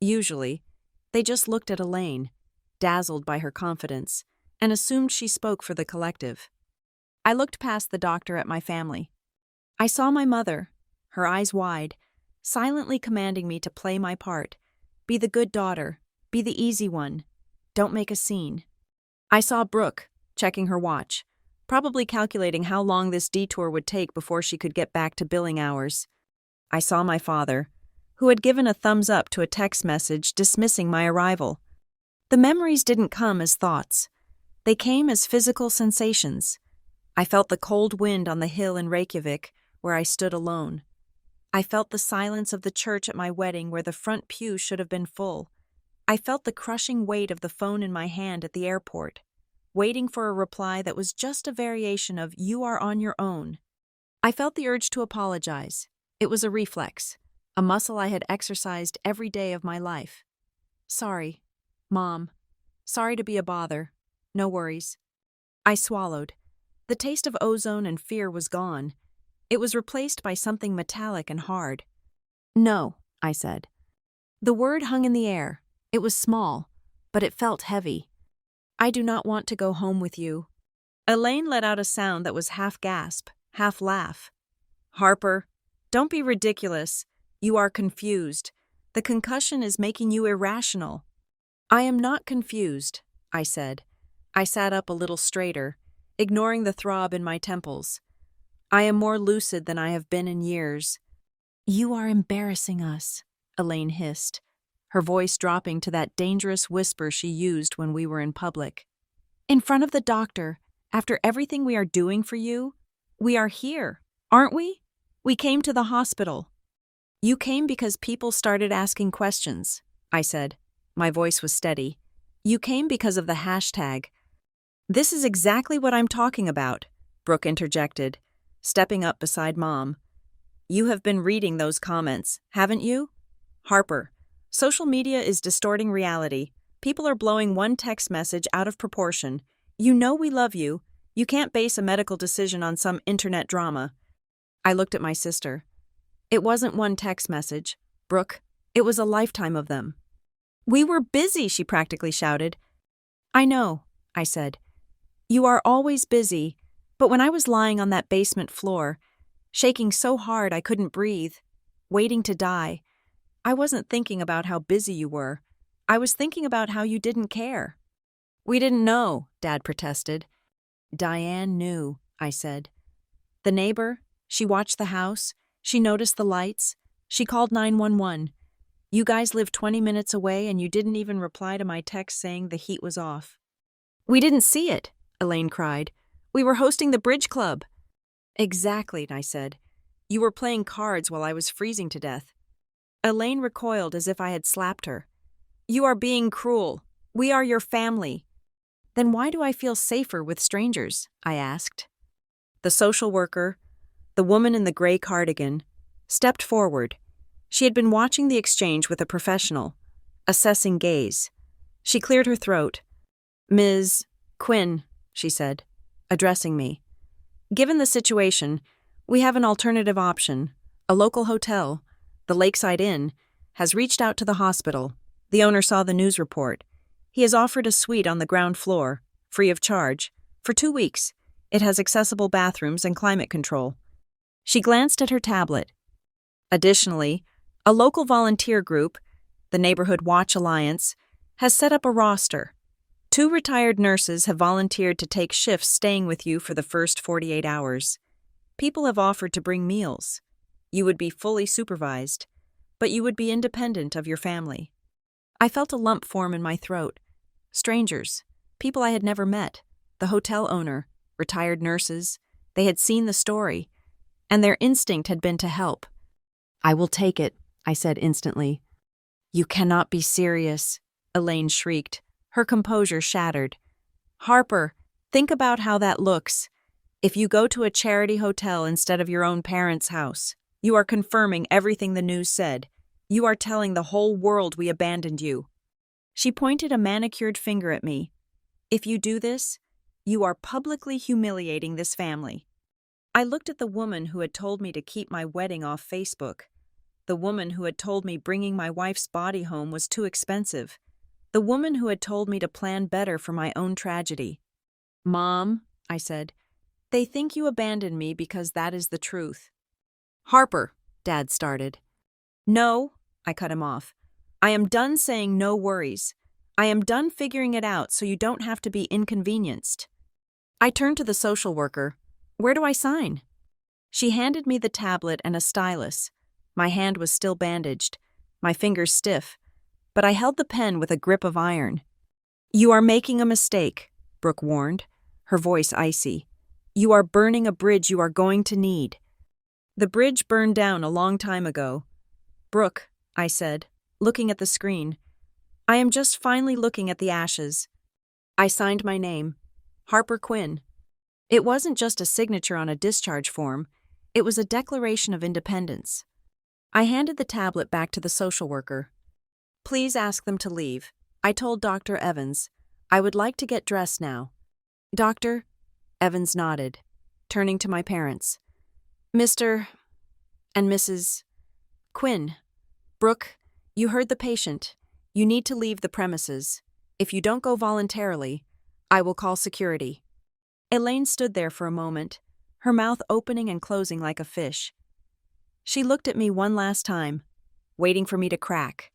Usually, they just looked at Elaine, dazzled by her confidence, and assumed she spoke for the collective. I looked past the doctor at my family. I saw my mother, her eyes wide, silently commanding me to play my part, be the good daughter, be the easy one, don't make a scene. I saw Brooke, checking her watch, probably calculating how long this detour would take before she could get back to billing hours. I saw my father, who had given a thumbs up to a text message dismissing my arrival. The memories didn't come as thoughts. They came as physical sensations. I felt the cold wind on the hill in Reykjavik, where I stood alone. I felt the silence of the church at my wedding where the front pew should have been full. I felt the crushing weight of the phone in my hand at the airport, waiting for a reply that was just a variation of "you are on your own." I felt the urge to apologize. It was a reflex, a muscle I had exercised every day of my life. "Sorry, Mom. Sorry to be a bother. No worries." I swallowed. The taste of ozone and fear was gone. It was replaced by something metallic and hard. "No," I said. The word hung in the air. It was small, but it felt heavy. "I do not want to go home with you." Elaine let out a sound that was half gasp, half laugh. "Harper, don't be ridiculous. You are confused. The concussion is making you irrational." "I am not confused," I said. I sat up a little straighter, ignoring the throb in my temples. "I am more lucid than I have been in years." "You are embarrassing us," Elaine hissed, her voice dropping to that dangerous whisper she used when we were in public. "In front of the doctor, after everything we are doing for you, we are here, aren't we? We came to the hospital." "You came because people started asking questions," I said. My voice was steady. "You came because of the hashtag." "This is exactly what I'm talking about," Brooke interjected, stepping up beside Mom. "You have been reading those comments, haven't you? Harper, social media is distorting reality. People are blowing one text message out of proportion. You know we love you. You can't base a medical decision on some internet drama." I looked at my sister. It wasn't one text message, Brooke. It was a lifetime of them. We were busy, she practically shouted. I know, I said. You are always busy, but when I was lying on that basement floor, shaking so hard I couldn't breathe, waiting to die, I wasn't thinking about how busy you were. I was thinking about how you didn't care. We didn't know, Dad protested. Diane knew, I said. The neighbor, she watched the house, she noticed the lights, she called 911. You guys lived 20 minutes away and you didn't even reply to my text saying the heat was off. We didn't see it, Elaine cried. We were hosting the bridge club. Exactly, I said. You were playing cards while I was freezing to death. Elaine recoiled as if I had slapped her. You are being cruel. We are your family. Then why do I feel safer with strangers? I asked. The social worker, the woman in the gray cardigan, stepped forward. She had been watching the exchange with a professional, assessing gaze. She cleared her throat. Ms. Quinn, she said, addressing me. Given the situation, we have an alternative option. A local hotel, the Lakeside Inn, has reached out to the hospital. The owner saw the news report. He has offered a suite on the ground floor, free of charge, for 2 weeks. It has accessible bathrooms and climate control. She glanced at her tablet. Additionally, a local volunteer group, the Neighborhood Watch Alliance, has set up a roster. 2 retired nurses have volunteered to take shifts staying with you for the first 48 hours. People have offered to bring meals. You would be fully supervised, but you would be independent of your family. I felt a lump form in my throat. Strangers, people I had never met, the hotel owner, retired nurses, they had seen the story, and their instinct had been to help. I will take it, I said instantly. You cannot be serious, Elaine shrieked, her composure shattered. Harper, think about how that looks. If you go to a charity hotel instead of your own parents' house, you are confirming everything the news said. You are telling the whole world we abandoned you. She pointed a manicured finger at me. If you do this, you are publicly humiliating this family. I looked at the woman who had told me to keep my wedding off Facebook. The woman who had told me bringing my wife's body home was too expensive. The woman who had told me to plan better for my own tragedy. Mom, I said, they think you abandoned me because that is the truth. Harper, Dad started. No, I cut him off. I am done saying no worries. I am done figuring it out so you don't have to be inconvenienced. I turned to the social worker. Where do I sign? She handed me the tablet and a stylus. My hand was still bandaged, my fingers stiff, but I held the pen with a grip of iron. You are making a mistake, Brooke warned, her voice icy. You are burning a bridge you are going to need. The bridge burned down a long time ago. Brooke, I said, looking at the screen. I am just finally looking at the ashes. I signed my name, Harper Quinn. It wasn't just a signature on a discharge form, it was a declaration of independence. I handed the tablet back to the social worker. Please ask them to leave. I told Dr. Evans. I would like to get dressed now. Doctor? Evans nodded, turning to my parents. Mr. and Mrs. Quinn. Brooke, you heard the patient. You need to leave the premises. If you don't go voluntarily, I will call security. Elaine stood there for a moment, her mouth opening and closing like a fish. She looked at me one last time, waiting for me to crack,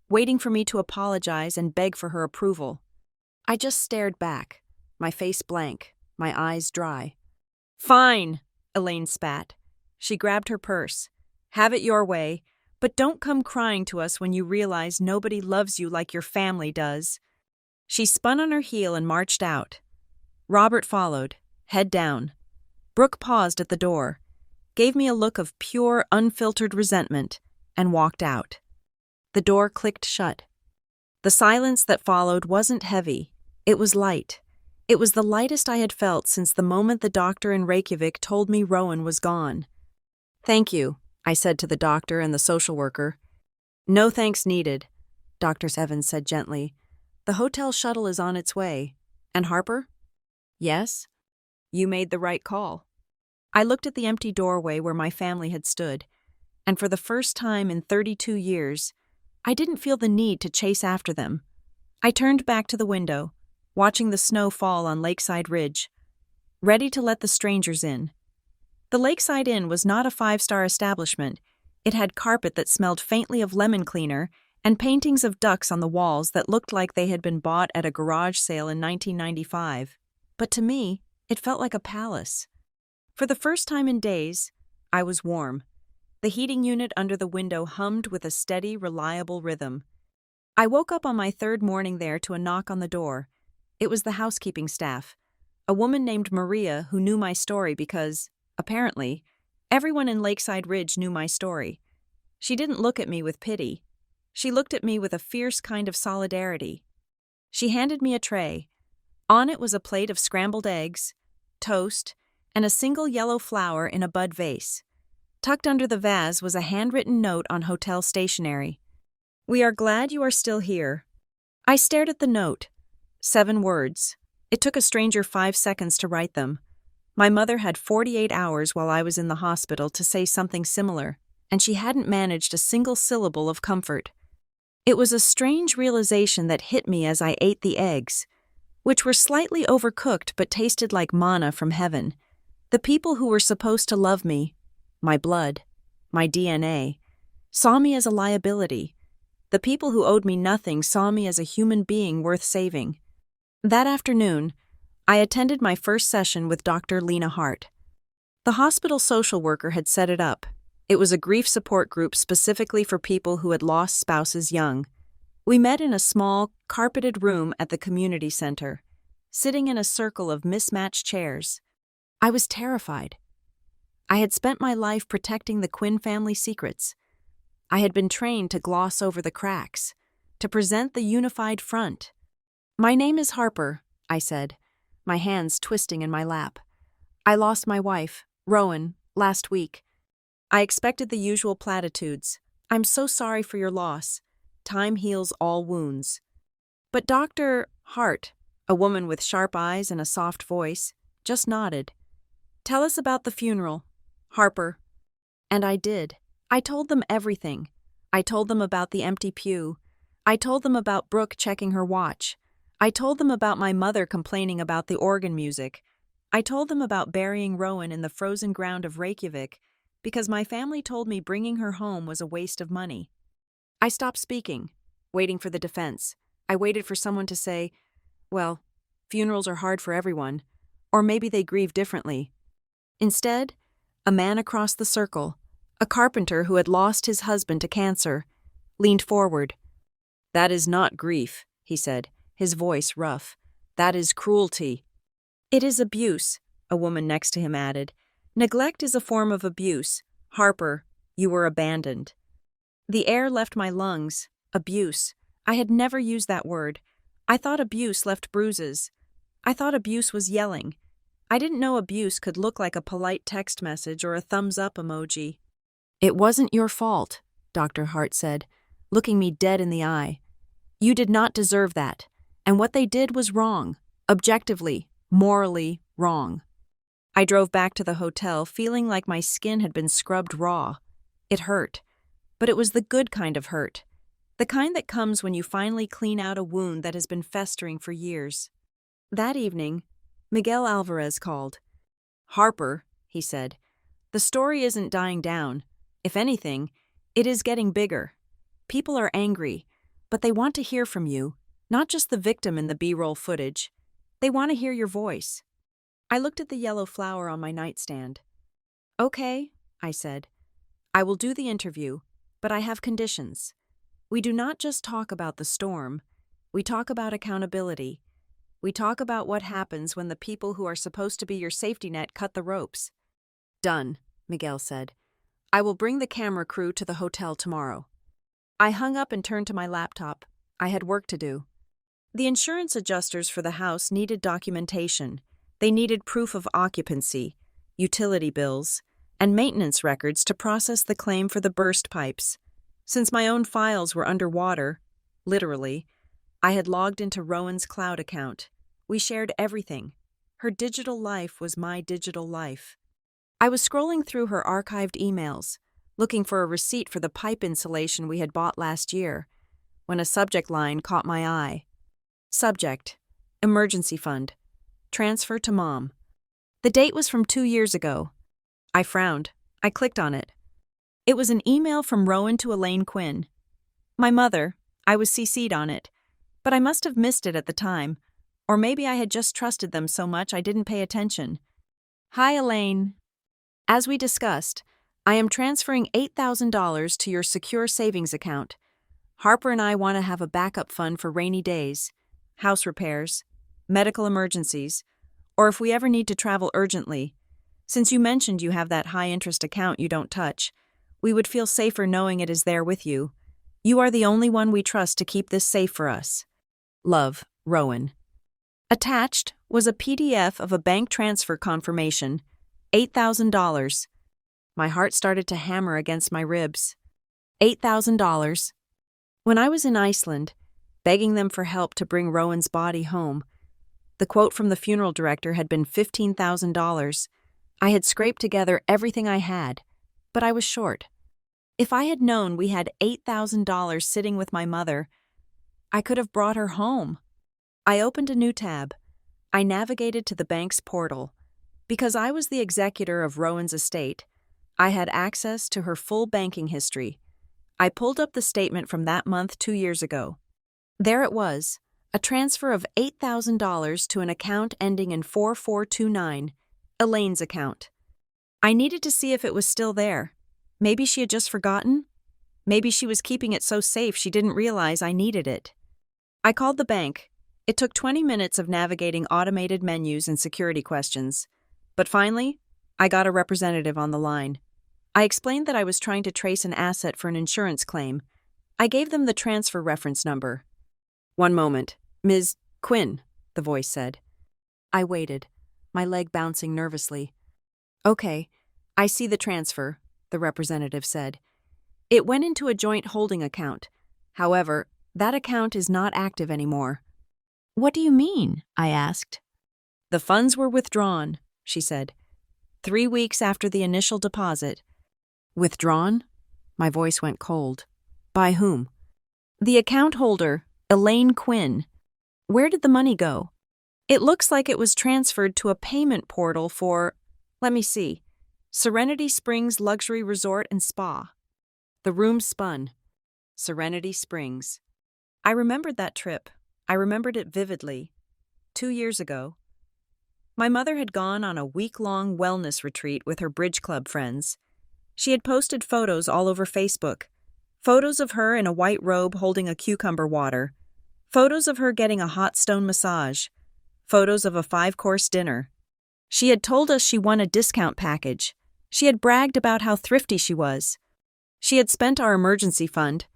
waiting for me to apologize and beg for her approval. I just stared back, my face blank, my eyes dry. Fine, Elaine spat. She grabbed her purse. Have it your way, but don't come crying to us when you realize nobody loves you like your family does. She spun on her heel and marched out. Robert followed, head down. Brooke paused at the door, gave me a look of pure, unfiltered resentment, and walked out. The door clicked shut. The silence that followed wasn't heavy. It was light. It was the lightest I had felt since the moment the doctor in Reykjavik told me Rowan was gone. Thank you, I said to the doctor and the social worker. No thanks needed, Dr. Evans said gently. The hotel shuttle is on its way. And Harper? Yes? You made the right call. I looked at the empty doorway where my family had stood, and for the first time in 32 years, I didn't feel the need to chase after them. I turned back to the window, watching the snow fall on Lakeside Ridge, ready to let the strangers in. The Lakeside Inn was not a five-star establishment. It had carpet that smelled faintly of lemon cleaner and paintings of ducks on the walls that looked like they had been bought at a garage sale in 1995. But to me, it felt like a palace. For the first time in days, I was warm. The heating unit under the window hummed with a steady, reliable rhythm. I woke up on my third morning there to a knock on the door. It was the housekeeping staff, a woman named Maria who knew my story because, apparently, everyone in Lakeside Ridge knew my story. She didn't look at me with pity. She looked at me with a fierce kind of solidarity. She handed me a tray. On it was a plate of scrambled eggs, toast, and a single yellow flower in a bud vase. Tucked under the vase was a handwritten note on hotel stationery. "We are glad you are still here." I stared at the note. 7 words. It took a stranger 5 seconds to write them. My mother had 48 hours while I was in the hospital to say something similar, and she hadn't managed a single syllable of comfort. It was a strange realization that hit me as I ate the eggs, which were slightly overcooked but tasted like manna from heaven. The people who were supposed to love me, my blood, my DNA, saw me as a liability. The people who owed me nothing saw me as a human being worth saving. That afternoon, I attended my first session with Dr. Lena Hart. The hospital social worker had set it up. It was a grief support group specifically for people who had lost spouses young. We met in a small, carpeted room at the community center, sitting in a circle of mismatched chairs. I was terrified. I had spent my life protecting the Quinn family secrets. I had been trained to gloss over the cracks, to present the unified front. "My name is Harper," I said, my hands twisting in my lap. "I lost my wife, Rowan, last week. I expected the usual platitudes. I'm so sorry for your loss. Time heals all wounds." But Dr. Hart, a woman with sharp eyes and a soft voice, just nodded. "Tell us about the funeral, Harper." And I did. I told them everything. I told them about the empty pew. I told them about Brooke checking her watch. I told them about my mother complaining about the organ music. I told them about burying Rowan in the frozen ground of Reykjavik because my family told me bringing her home was a waste of money. I stopped speaking, waiting for the defense. I waited for someone to say, "Well, funerals are hard for everyone," or maybe they grieve differently. Instead, a man across the circle, a carpenter who had lost his husband to cancer, leaned forward. "That is not grief," he said, his voice rough. "That is cruelty." "It is abuse," a woman next to him added. "Neglect is a form of abuse. Harper, you were abandoned." The air left my lungs. Abuse. I had never used that word. I thought abuse left bruises. I thought abuse was yelling. I didn't know abuse could look like a polite text message or a thumbs-up emoji. "It wasn't your fault," Dr. Hart said, looking me dead in the eye. "You did not deserve that, and what they did was wrong, objectively, morally wrong." I drove back to the hotel feeling like my skin had been scrubbed raw. It hurt, but it was the good kind of hurt, the kind that comes when you finally clean out a wound that has been festering for years. That evening, Miguel Alvarez called. "Harper," he said, "the story isn't dying down. If anything, it is getting bigger. People are angry, but they want to hear from you, not just the victim in the B-roll footage. They want to hear your voice." I looked at the yellow flower on my nightstand. "Okay," I said. "I will do the interview, but I have conditions. We do not just talk about the storm. We talk about accountability. We talk about what happens when the people who are supposed to be your safety net cut the ropes." "Done," Miguel said. "I will bring the camera crew to the hotel tomorrow." I hung up and turned to my laptop. I had work to do. The insurance adjusters for the house needed documentation. They needed proof of occupancy, utility bills, and maintenance records to process the claim for the burst pipes. Since my own files were underwater, literally, I had logged into Rowan's cloud account. We shared everything. Her digital life was my digital life. I was scrolling through her archived emails, looking for a receipt for the pipe insulation we had bought last year, when a subject line caught my eye. Subject: Emergency Fund. Transfer to Mom. The date was from 2 years ago. I frowned. I clicked on it. It was an email from Rowan to Elaine Quinn. My mother. I was CC'd on it, but I must have missed it at the time, or maybe I had just trusted them so much I didn't pay attention. Hi, Elaine. As we discussed, I am transferring $8,000 to your secure savings account. Harper and I want to have a backup fund for rainy days, house repairs, medical emergencies, or if we ever need to travel urgently. Since you mentioned you have that high-interest account you don't touch, we would feel safer knowing it is there with you. You are the only one we trust to keep this safe for us. Love, Rowan. Attached was a PDF of a bank transfer confirmation, $8,000. My heart started to hammer against my ribs. $8,000. When I was in Iceland, begging them for help to bring Rowan's body home, the quote from the funeral director had been $15,000. I had scraped together everything I had, but I was short. If I had known we had $8,000 sitting with my mother, I could have brought her home. I opened a new tab. I navigated to the bank's portal. Because I was the executor of Rowan's estate, I had access to her full banking history. I pulled up the statement from that month 2 years ago. There it was, a transfer of $8,000 to an account ending in 4429, Elaine's account. I needed to see if it was still there. Maybe she had just forgotten? Maybe she was keeping it so safe she didn't realize I needed it. I called the bank. It took 20 minutes of navigating automated menus and security questions. But finally, I got a representative on the line. I explained that I was trying to trace an asset for an insurance claim. I gave them the transfer reference number. "One moment. Ms. Quinn," the voice said. I waited, my leg bouncing nervously. "Okay, I see the transfer," the representative said. "It went into a joint holding account. However, that account is not active anymore." What do you mean? I asked. "The funds were withdrawn," she said, 3 weeks after the initial deposit. "Withdrawn?" My voice went cold. "By whom?" "The account holder, Elaine Quinn." "Where did the money go?" "It looks like it was transferred to a payment portal for, let me see, Serenity Springs Luxury Resort and Spa." The room spun. Serenity Springs. I remembered that trip. I remembered it vividly. 2 years ago. My mother had gone on a week-long wellness retreat with her bridge club friends. She had posted photos all over Facebook. Photos of her in a white robe holding a cucumber water. Photos of her getting a hot stone massage. Photos of a 5-course dinner. She had told us she won a discount package. She had bragged about how thrifty she was. She had spent our emergency fund.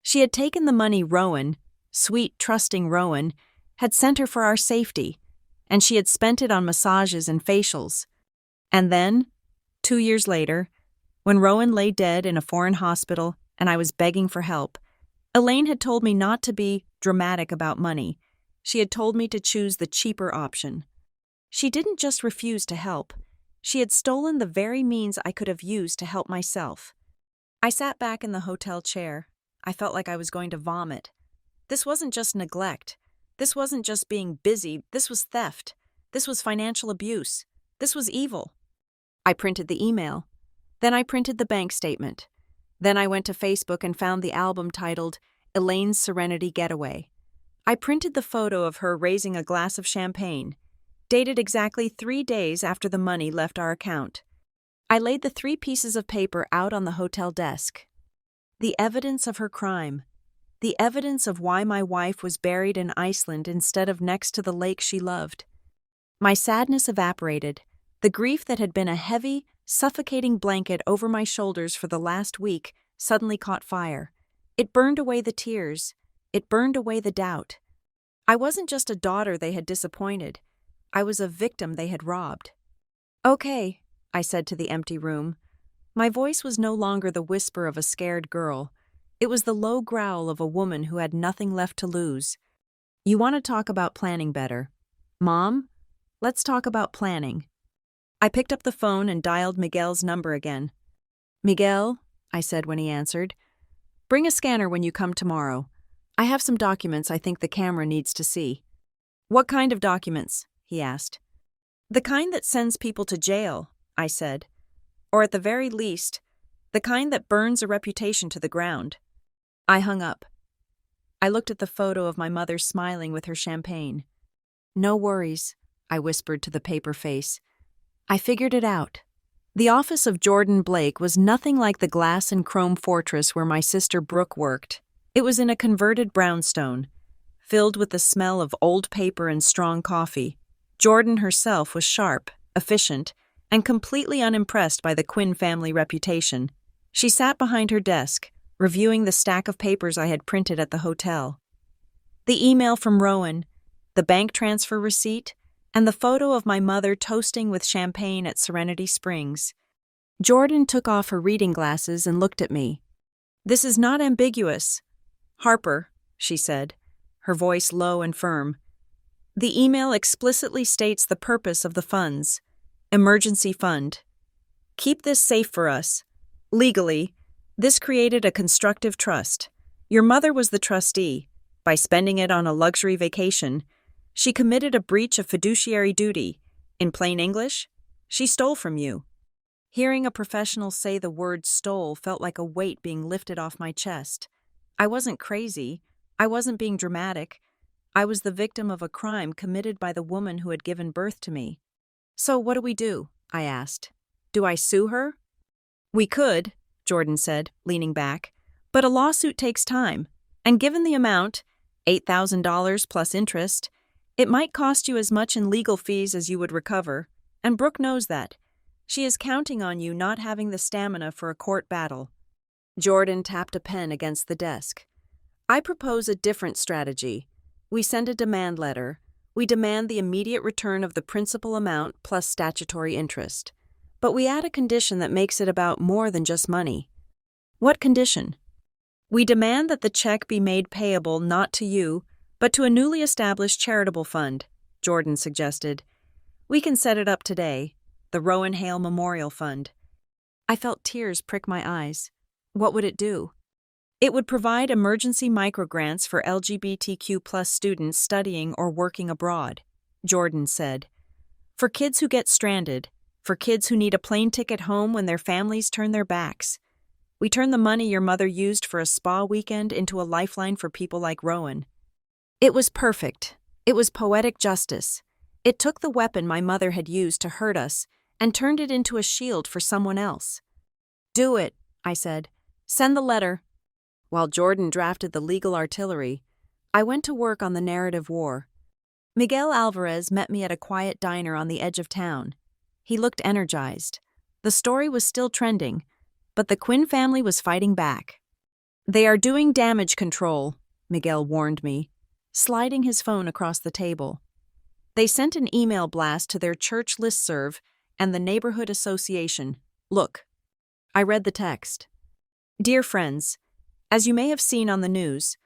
She had taken the money Rowan, sweet, trusting Rowan, had sent her for our safety, and she had spent it on massages and facials. And then, 2 years later, when Rowan lay dead in a foreign hospital and I was begging for help, Elaine had told me not to be dramatic about money. She had told me to choose the cheaper option. She didn't just refuse to help. She had stolen the very means I could have used to help myself. I sat back in the hotel chair. I felt like I was going to vomit. This wasn't just neglect. This wasn't just being busy. This was theft. This was financial abuse. This was evil. I printed the email. Then I printed the bank statement. Then I went to Facebook and found the album titled Elaine's Serenity Getaway. I printed the photo of her raising a glass of champagne, dated exactly 3 days after the money left our account. I laid the 3 pieces of paper out on the hotel desk. The evidence of her crime. The evidence of why my wife was buried in Iceland instead of next to the lake she loved. My sadness evaporated. The grief that had been a heavy, suffocating blanket over my shoulders for the last week suddenly caught fire. It burned away the tears. It burned away the doubt. I wasn't just a daughter they had disappointed. I was a victim they had robbed. "Okay," I said to the empty room. My voice was no longer the whisper of a scared girl. It was the low growl of a woman who had nothing left to lose. "You want to talk about planning better. Mom, let's talk about planning." I picked up the phone and dialed Miguel's number again. "Miguel, I said when he answered. "Bring a scanner when you come tomorrow. I have some documents I think the camera needs to see." "What kind of documents?" he asked. "The kind that sends people to jail," I said. "Or at the very least, the kind that burns a reputation to the ground." I hung up. I looked at the photo of my mother smiling with her champagne. "No worries," I whispered to the paper face. "I figured it out." The office of Jordan Blake was nothing like the glass and chrome fortress where my sister Brooke worked. It was in a converted brownstone, filled with the smell of old paper and strong coffee. Jordan herself was sharp, efficient, and completely unimpressed by the Quinn family reputation. She sat behind her desk, reviewing the stack of papers I had printed at the hotel. The email from Rowan, the bank transfer receipt, and the photo of my mother toasting with champagne at Serenity Springs. Jordan took off her reading glasses and looked at me. "This is not ambiguous. Harper," she said, her voice low and firm. "The email explicitly states the purpose of the funds. Emergency fund. Keep this safe for us. Legally, this created a constructive trust. Your mother was the trustee. By spending it on a luxury vacation, she committed a breach of fiduciary duty. In plain English, she stole from you." Hearing a professional say the word stole felt like a weight being lifted off my chest. I wasn't crazy. I wasn't being dramatic. I was the victim of a crime committed by the woman who had given birth to me. "So what do we do?" I asked. "Do I sue her?" "We could," Jordan said, leaning back, "but a lawsuit takes time, and given the amount, $8,000 plus interest, it might cost you as much in legal fees as you would recover, and Brooke knows that. She is counting on you not having the stamina for a court battle." Jordan tapped a pen against the desk. "I propose a different strategy. We send a demand letter. We demand the immediate return of the principal amount plus statutory interest. But we add a condition that makes it about more than just money." "What condition?" "We demand that the check be made payable not to you, but to a newly established charitable fund," Jordan suggested. "We can set it up today, the Rowan Hale Memorial Fund." I felt tears prick my eyes. What would it do? "It would provide emergency microgrants for LGBTQ+ students studying or working abroad," Jordan said. "For kids who get stranded, for kids who need a plane ticket home when their families turn their backs. We turn the money your mother used for a spa weekend into a lifeline for people like Rowan." It was perfect. It was poetic justice. It took the weapon my mother had used to hurt us and turned it into a shield for someone else. "Do it," I said. "Send the letter." While Jordan drafted the legal artillery, I went to work on the narrative war. Miguel Alvarez met me at a quiet diner on the edge of town. He looked energized. The story was still trending, but the Quinn family was fighting back. "They are doing damage control," Miguel warned me, sliding his phone across the table. "They sent an email blast to their church listserv and the neighborhood association. Look." I read the text. "Dear friends, as you may have seen on the news,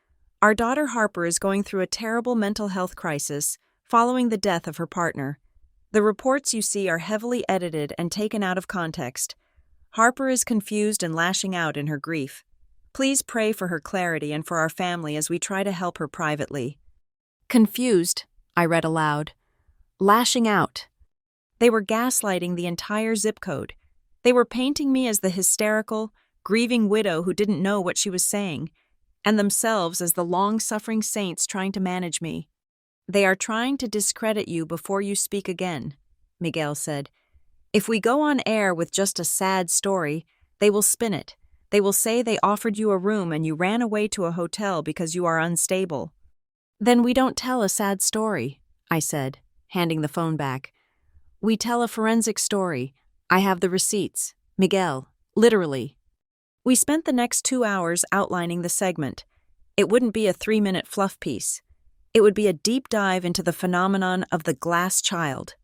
our daughter Harper is going through a terrible mental health crisis following the death of her partner. The reports you see are heavily edited and taken out of context. Harper is confused and lashing out in her grief. Please pray for her clarity and for our family as we try to help her privately." "Confused," I read aloud. "Lashing out." They were gaslighting the entire zip code. They were painting me as the hysterical, grieving widow who didn't know what she was saying, and themselves as the long-suffering saints trying to manage me. "They are trying to discredit you before you speak again," Miguel said. "If we go on air with just a sad story, they will spin it. They will say they offered you a room and you ran away to a hotel because you are unstable." "Then we don't tell a sad story," I said, handing the phone back. "We tell a forensic story. I have the receipts. Miguel, literally." We spent the next 2 hours outlining the segment. It wouldn't be a 3-minute fluff piece. It would be a deep dive into the phenomenon of the glass child,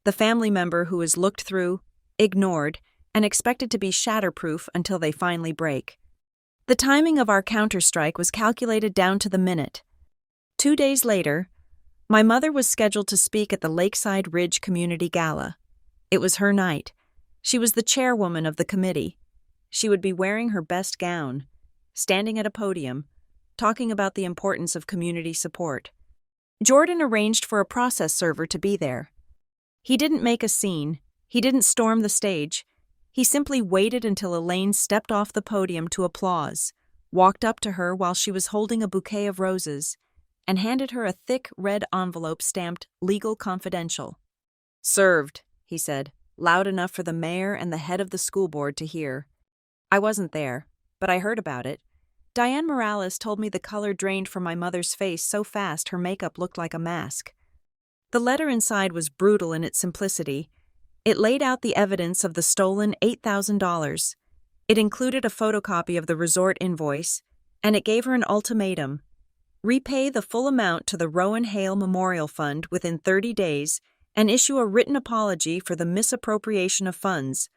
the family member who is looked through, ignored, and expected to be shatterproof until they finally break. The timing of our counterstrike was calculated down to the minute. 2 days later, my mother was scheduled to speak at the Lakeside Ridge Community Gala. It was her night. She was the chairwoman of the committee. She would be wearing her best gown, standing at a podium, talking about the importance of community support. Jordan arranged for a process server to be there. He didn't make a scene. He didn't storm the stage. He simply waited until Elaine stepped off the podium to applause, walked up to her while she was holding a bouquet of roses, and handed her a thick red envelope stamped Legal Confidential. "Served," he said, loud enough for the mayor and the head of the school board to hear. I wasn't there, but I heard about it. Diane Morales told me the color drained from my mother's face so fast her makeup looked like a mask. The letter inside was brutal in its simplicity. It laid out the evidence of the stolen $8,000. It included a photocopy of the resort invoice, and it gave her an ultimatum. Repay the full amount to the Rowan Hale Memorial Fund within 30 days and issue a written apology for the misappropriation of funds,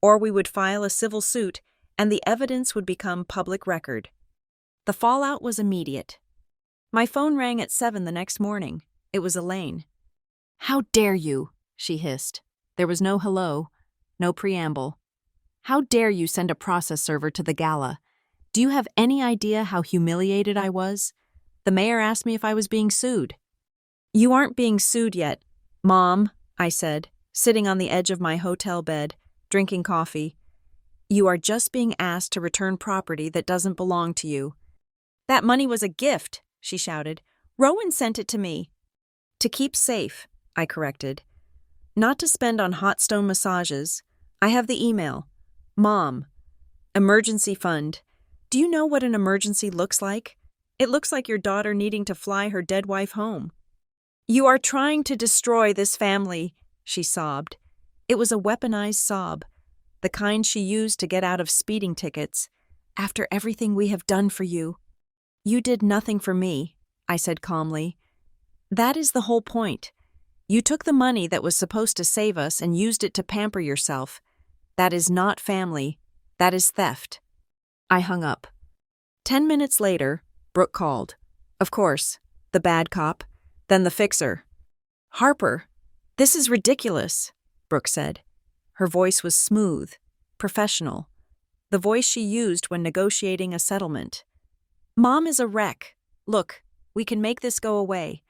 or we would file a civil suit and the evidence would become public record. The fallout was immediate. My phone rang at 7 the next morning. It was Elaine. "How dare you?" she hissed. There was no hello, no preamble. "How dare you send a process server to the gala? Do you have any idea how humiliated I was? The mayor asked me if I was being sued." "You aren't being sued yet, Mom," I said, sitting on the edge of my hotel bed, drinking coffee. "You are just being asked to return property that doesn't belong to you." "That money was a gift," she shouted. "Rowan sent it to me." "To keep safe," I corrected. "Not to spend on hot stone massages. I have the email. Mom. Emergency fund. Do you know what an emergency looks like? It looks like your daughter needing to fly her dead wife home." "You are trying to destroy this family," she sobbed. It was a weaponized sob, the kind she used to get out of speeding tickets. "After everything we have done for you." "You did nothing for me," I said calmly. "That is the whole point. You took the money that was supposed to save us and used it to pamper yourself. That is not family. That is theft." I hung up. 10 minutes later, Brooke called. Of course, the bad cop, then the fixer. "Harper, this is ridiculous," Brooke said. Her voice was smooth, professional, the voice she used when negotiating a settlement. "Mom is a wreck. Look, we can make this go away.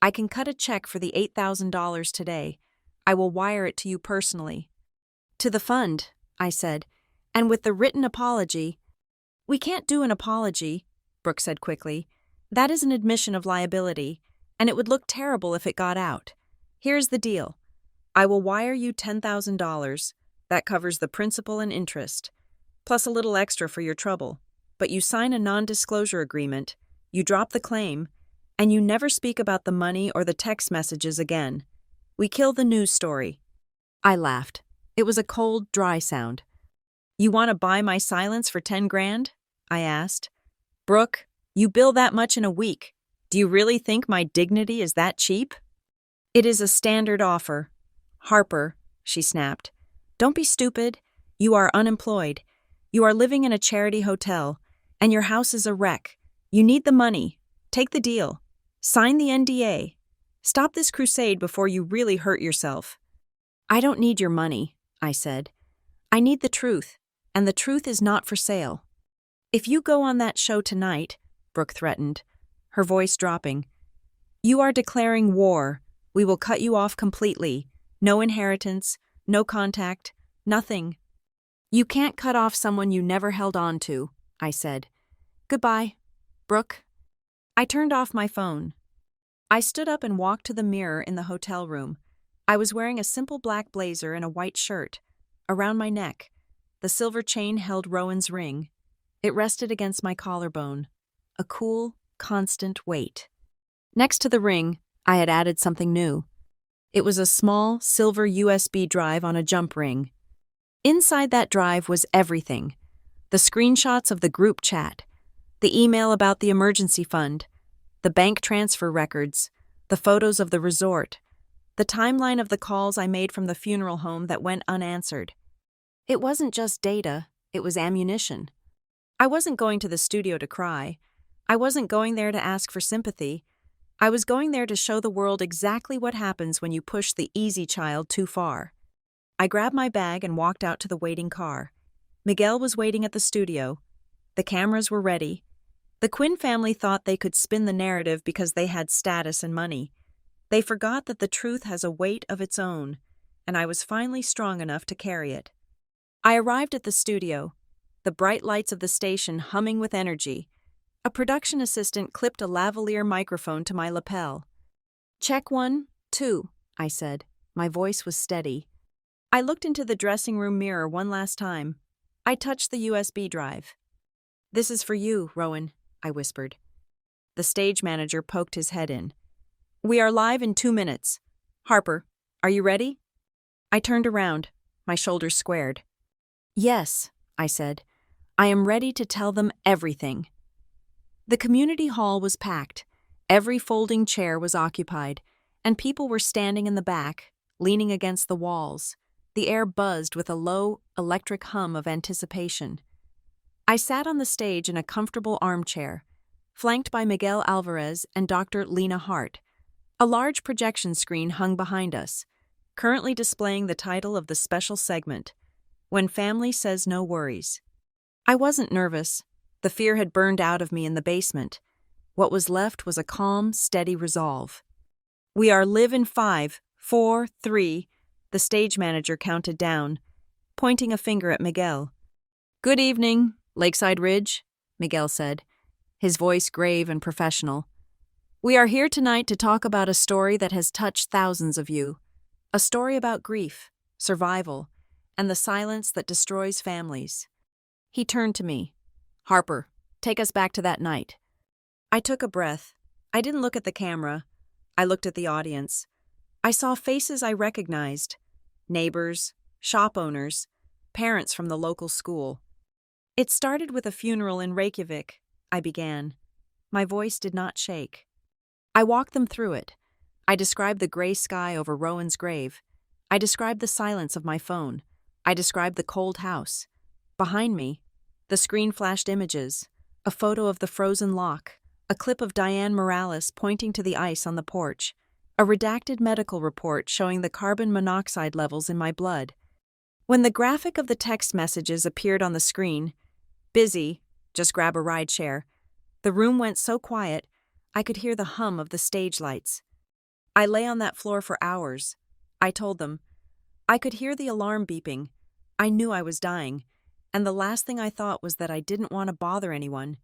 I can cut a check for the $8,000 today. I will wire it to you personally." "To the fund," I said, "and with the written apology." "We can't do an apology," Brooke said quickly. "That is an admission of liability, and it would look terrible if it got out. Here's the deal. I will wire you $10,000. That covers the principal and interest, plus a little extra for your trouble. But you sign a non-disclosure agreement, you drop the claim, and you never speak about the money or the text messages again. We kill the news story." I laughed. It was a cold, dry sound. "You want to buy my silence for 10 grand? I asked. "Brooke, you bill that much in a week. Do you really think my dignity is that cheap?" "It is a standard offer." "Harper," she snapped. "Don't be stupid. You are unemployed. You are living in a charity hotel, and your house is a wreck. You need the money. Take the deal. Sign the NDA. Stop this crusade before you really hurt yourself." "I don't need your money," I said. "I need the truth, and the truth is not for sale." "If you go on that show tonight," Brooke threatened, her voice dropping, "you are declaring war. We will cut you off completely. No inheritance, no contact, nothing." "You can't cut off someone you never held on to," I said. "Goodbye, Brooke." I turned off my phone. I stood up and walked to the mirror in the hotel room. I was wearing a simple black blazer and a white shirt. Around my neck, the silver chain held Rowan's ring. It rested against my collarbone, a cool, constant weight. Next to the ring, I had added something new. It was a small, silver USB drive on a jump ring. Inside that drive was everything. The screenshots of the group chat, the email about the emergency fund, the bank transfer records, the photos of the resort, the timeline of the calls I made from the funeral home that went unanswered. It wasn't just data, it was ammunition. I wasn't going to the studio to cry. I wasn't going there to ask for sympathy. I was going there to show the world exactly what happens when you push the easy child too far. I grabbed my bag and walked out to the waiting car. Miguel was waiting at the studio. The cameras were ready. The Quinn family thought they could spin the narrative because they had status and money. They forgot that the truth has a weight of its own, and I was finally strong enough to carry it. I arrived at the studio, the bright lights of the station humming with energy. A production assistant clipped a lavalier microphone to my lapel. "Check 1, 2, I said. My voice was steady. I looked into the dressing room mirror one last time. I touched the USB drive. "This is for you, Rowan," I whispered. The stage manager poked his head in. "We are live in 2 minutes. Harper, are you ready?" I turned around, my shoulders squared. "Yes," I said. "I am ready to tell them everything." The community hall was packed. Every folding chair was occupied, and people were standing in the back, leaning against the walls. The air buzzed with a low, electric hum of anticipation. I sat on the stage in a comfortable armchair, flanked by Miguel Alvarez and Dr. Lena Hart. A large projection screen hung behind us, currently displaying the title of the special segment, "When Family Says No Worries." I wasn't nervous. The fear had burned out of me in the basement. What was left was a calm, steady resolve. "We are live in 5, 4, 3, the stage manager counted down, pointing a finger at Miguel. "Good evening, Lakeside Ridge," Miguel said, his voice grave and professional. "We are here tonight to talk about a story that has touched thousands of you. A story about grief, survival, and the silence that destroys families." He turned to me. "Harper, take us back to that night." I took a breath. I didn't look at the camera. I looked at the audience. I saw faces I recognized. Neighbors, shop owners, parents from the local school. "It started with a funeral in Reykjavik," I began. My voice did not shake. I walked them through it. I described the gray sky over Rowan's grave. I described the silence of my phone. I described the cold house. Behind me, the screen flashed images, a photo of the frozen lock, a clip of Diane Morales pointing to the ice on the porch, a redacted medical report showing the carbon monoxide levels in my blood. When the graphic of the text messages appeared on the screen, "Busy, just grab a ride share," the room went so quiet I could hear the hum of the stage lights. I lay on that floor for hours. I told them. I could hear the alarm beeping. I knew I was dying, and the last thing I thought was that I didn't want to bother anyone.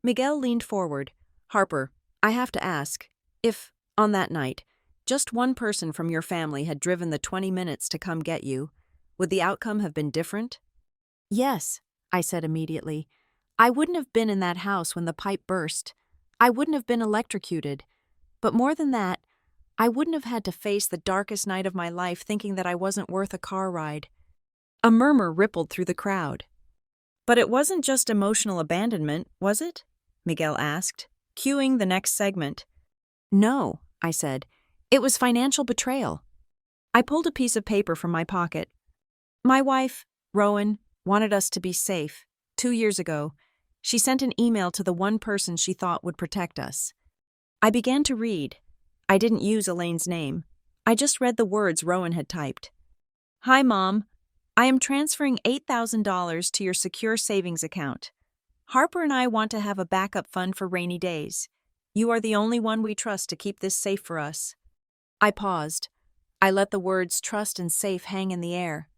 Miguel leaned forward. "Harper, I have to ask, if, on that night, just one person from your family had driven the 20 minutes to come get you, would the outcome have been different?" "Yes," I said immediately. "I wouldn't have been in that house when the pipe burst. I wouldn't have been electrocuted. But more than that, I wouldn't have had to face the darkest night of my life thinking that I wasn't worth a car ride." A murmur rippled through the crowd. "But it wasn't just emotional abandonment, was it?" Miguel asked, cueing the next segment. "No," I said. "It was financial betrayal." I pulled a piece of paper from my pocket. "My wife, Rowan, wanted us to be safe. 2 years ago, she sent an email to the one person she thought would protect us." I began to read. I didn't use Elaine's name. I just read the words Rowan had typed. "Hi, Mom. I am transferring $8,000 to your secure savings account. Harper and I want to have a backup fund for rainy days. You are the only one we trust to keep this safe for us." I paused. I let the words trust and safe hang in the air.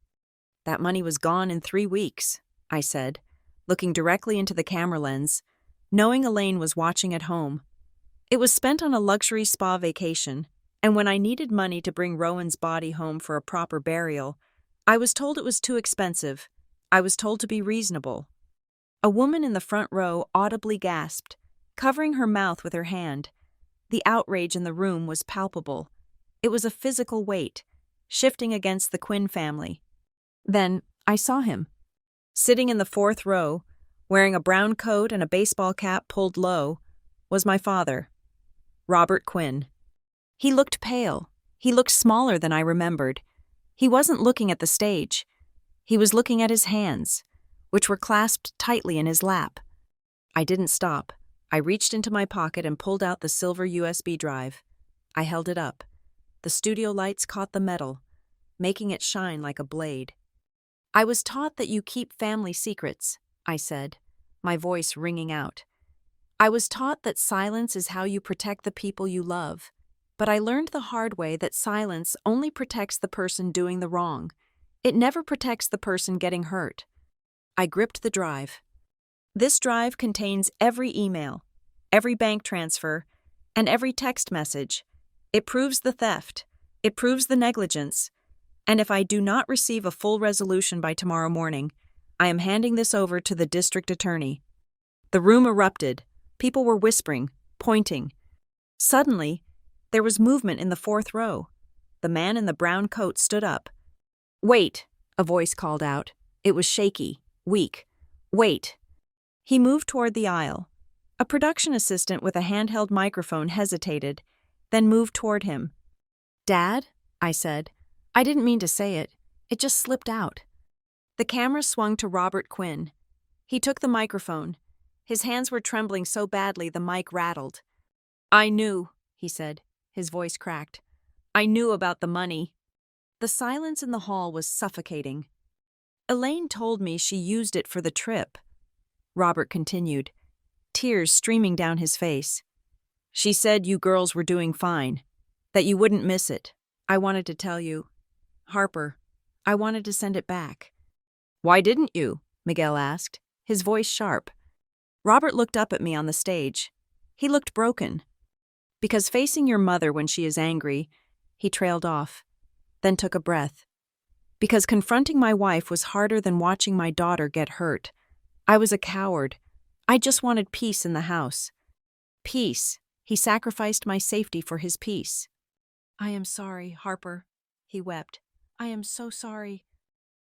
"That money was gone in 3 weeks," I said, looking directly into the camera lens, knowing Elaine was watching at home. "It was spent on a luxury spa vacation, and when I needed money to bring Rowan's body home for a proper burial, I was told it was too expensive. I was told to be reasonable." A woman in the front row audibly gasped, covering her mouth with her hand. The outrage in the room was palpable. It was a physical weight, shifting against the Quinn family. Then I saw him. Sitting in the 4th row, wearing a brown coat and a baseball cap pulled low, was my father, Robert Quinn. He looked pale. He looked smaller than I remembered. He wasn't looking at the stage. He was looking at his hands, which were clasped tightly in his lap. I didn't stop. I reached into my pocket and pulled out the silver USB drive. I held it up. The studio lights caught the metal, making it shine like a blade. I was taught that you keep family secrets, I said, my voice ringing out. I was taught that silence is how you protect the people you love, but I learned the hard way that silence only protects the person doing the wrong. It never protects the person getting hurt. I gripped the drive. This drive contains every email, every bank transfer, and every text message. It proves the theft. It proves the negligence. And if I do not receive a full resolution by tomorrow morning, I am handing this over to the district attorney. The room erupted. People were whispering, pointing. Suddenly, there was movement in the fourth row. The man in the brown coat stood up. "Wait," a voice called out. It was shaky, weak. "Wait." He moved toward the aisle. A production assistant with a handheld microphone hesitated, then moved toward him. "Dad?" I said. I didn't mean to say it. It just slipped out. The camera swung to Robert Quinn. He took the microphone. His hands were trembling so badly the mic rattled. "I knew," he said. His voice cracked. "I knew about the money." The silence in the hall was suffocating. "Elaine told me she used it for the trip," Robert continued, tears streaming down his face. "She said you girls were doing fine, that you wouldn't miss it. I wanted to tell you. Harper, I wanted to send it back." "Why didn't you?" Miguel asked, his voice sharp. Robert looked up at me on the stage. He looked broken. "Because facing your mother when she is angry," he trailed off, then took a breath. "Because confronting my wife was harder than watching my daughter get hurt. I was a coward. I just wanted peace in the house. Peace. He sacrificed my safety for his peace." "I am sorry, Harper," he wept. "I am so sorry."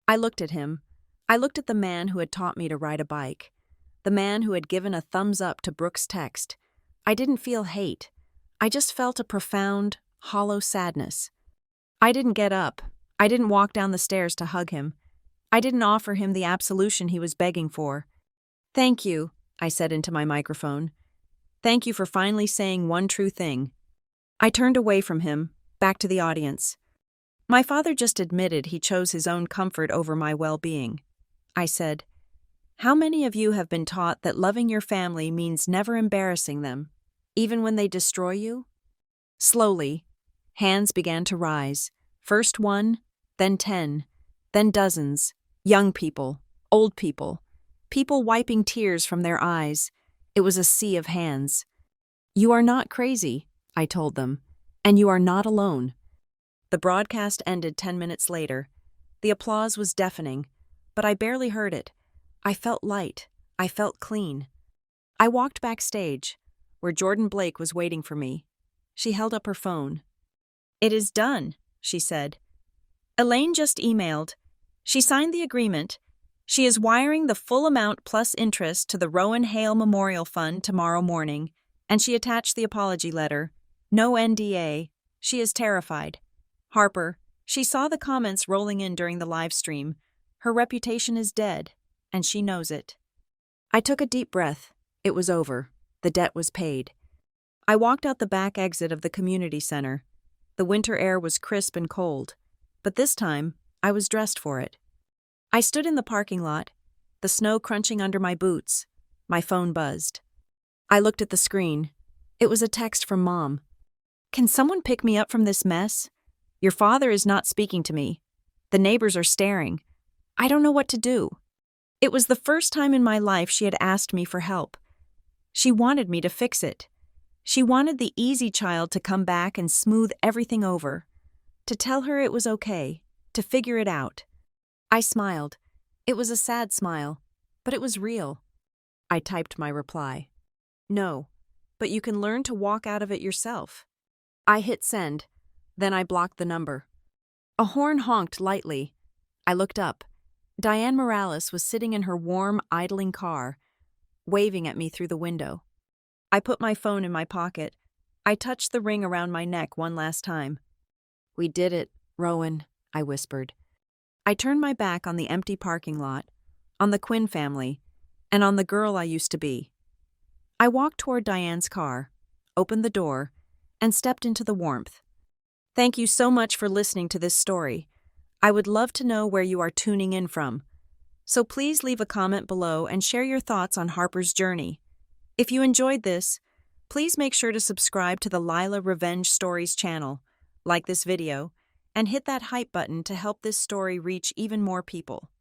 I looked at him. I looked at the man who had taught me to ride a bike. The man who had given a thumbs up to Brooke's text. I didn't feel hate. I just felt a profound, hollow sadness. I didn't get up. I didn't walk down the stairs to hug him. I didn't offer him the absolution he was begging for. "Thank you," I said into my microphone. "Thank you for finally saying one true thing." I turned away from him, back to the audience. "My father just admitted he chose his own comfort over my well-being." I said, "How many of you have been taught that loving your family means never embarrassing them, even when they destroy you?" Slowly, hands began to rise. First one, then 10, then dozens. Young people, old people, people wiping tears from their eyes. It was a sea of hands. "You are not crazy," I told them, "and you are not alone." The broadcast ended 10 minutes later. The applause was deafening, but I barely heard it. I felt light. I felt clean. I walked backstage, where Jordan Blake was waiting for me. She held up her phone. "It is done," she said. "Elaine just emailed. She signed the agreement. She is wiring the full amount plus interest to the Rowan Hale Memorial Fund tomorrow morning, and she attached the apology letter. No NDA. She is terrified. Harper, she saw the comments rolling in during the live stream. Her reputation is dead, and she knows it." I took a deep breath. It was over. The debt was paid. I walked out the back exit of the community center. The winter air was crisp and cold, but this time I was dressed for it. I stood in the parking lot, the snow crunching under my boots. My phone buzzed. I looked at the screen. It was a text from Mom. "Can someone pick me up from this mess? Your father is not speaking to me. The neighbors are staring. I don't know what to do." It was the first time in my life she had asked me for help. She wanted me to fix it. She wanted the easy child to come back and smooth everything over, to tell her it was okay, to figure it out. I smiled. It was a sad smile, but it was real. I typed my reply. "No, but you can learn to walk out of it yourself." I hit send, then I blocked the number. A horn honked lightly. I looked up. Diane Morales was sitting in her warm, idling car, waving at me through the window. I put my phone in my pocket. I touched the ring around my neck one last time. "We did it, Rowan," I whispered. I turned my back on the empty parking lot, on the Quinn family, and on the girl I used to be. I walked toward Diane's car, opened the door, and stepped into the warmth. Thank you so much for listening to this story. I would love to know where you are tuning in from. So please leave a comment below and share your thoughts on Harper's journey. If you enjoyed this, please make sure to subscribe to the Lila Revenge Stories channel, like this video, and hit that hype button to help this story reach even more people.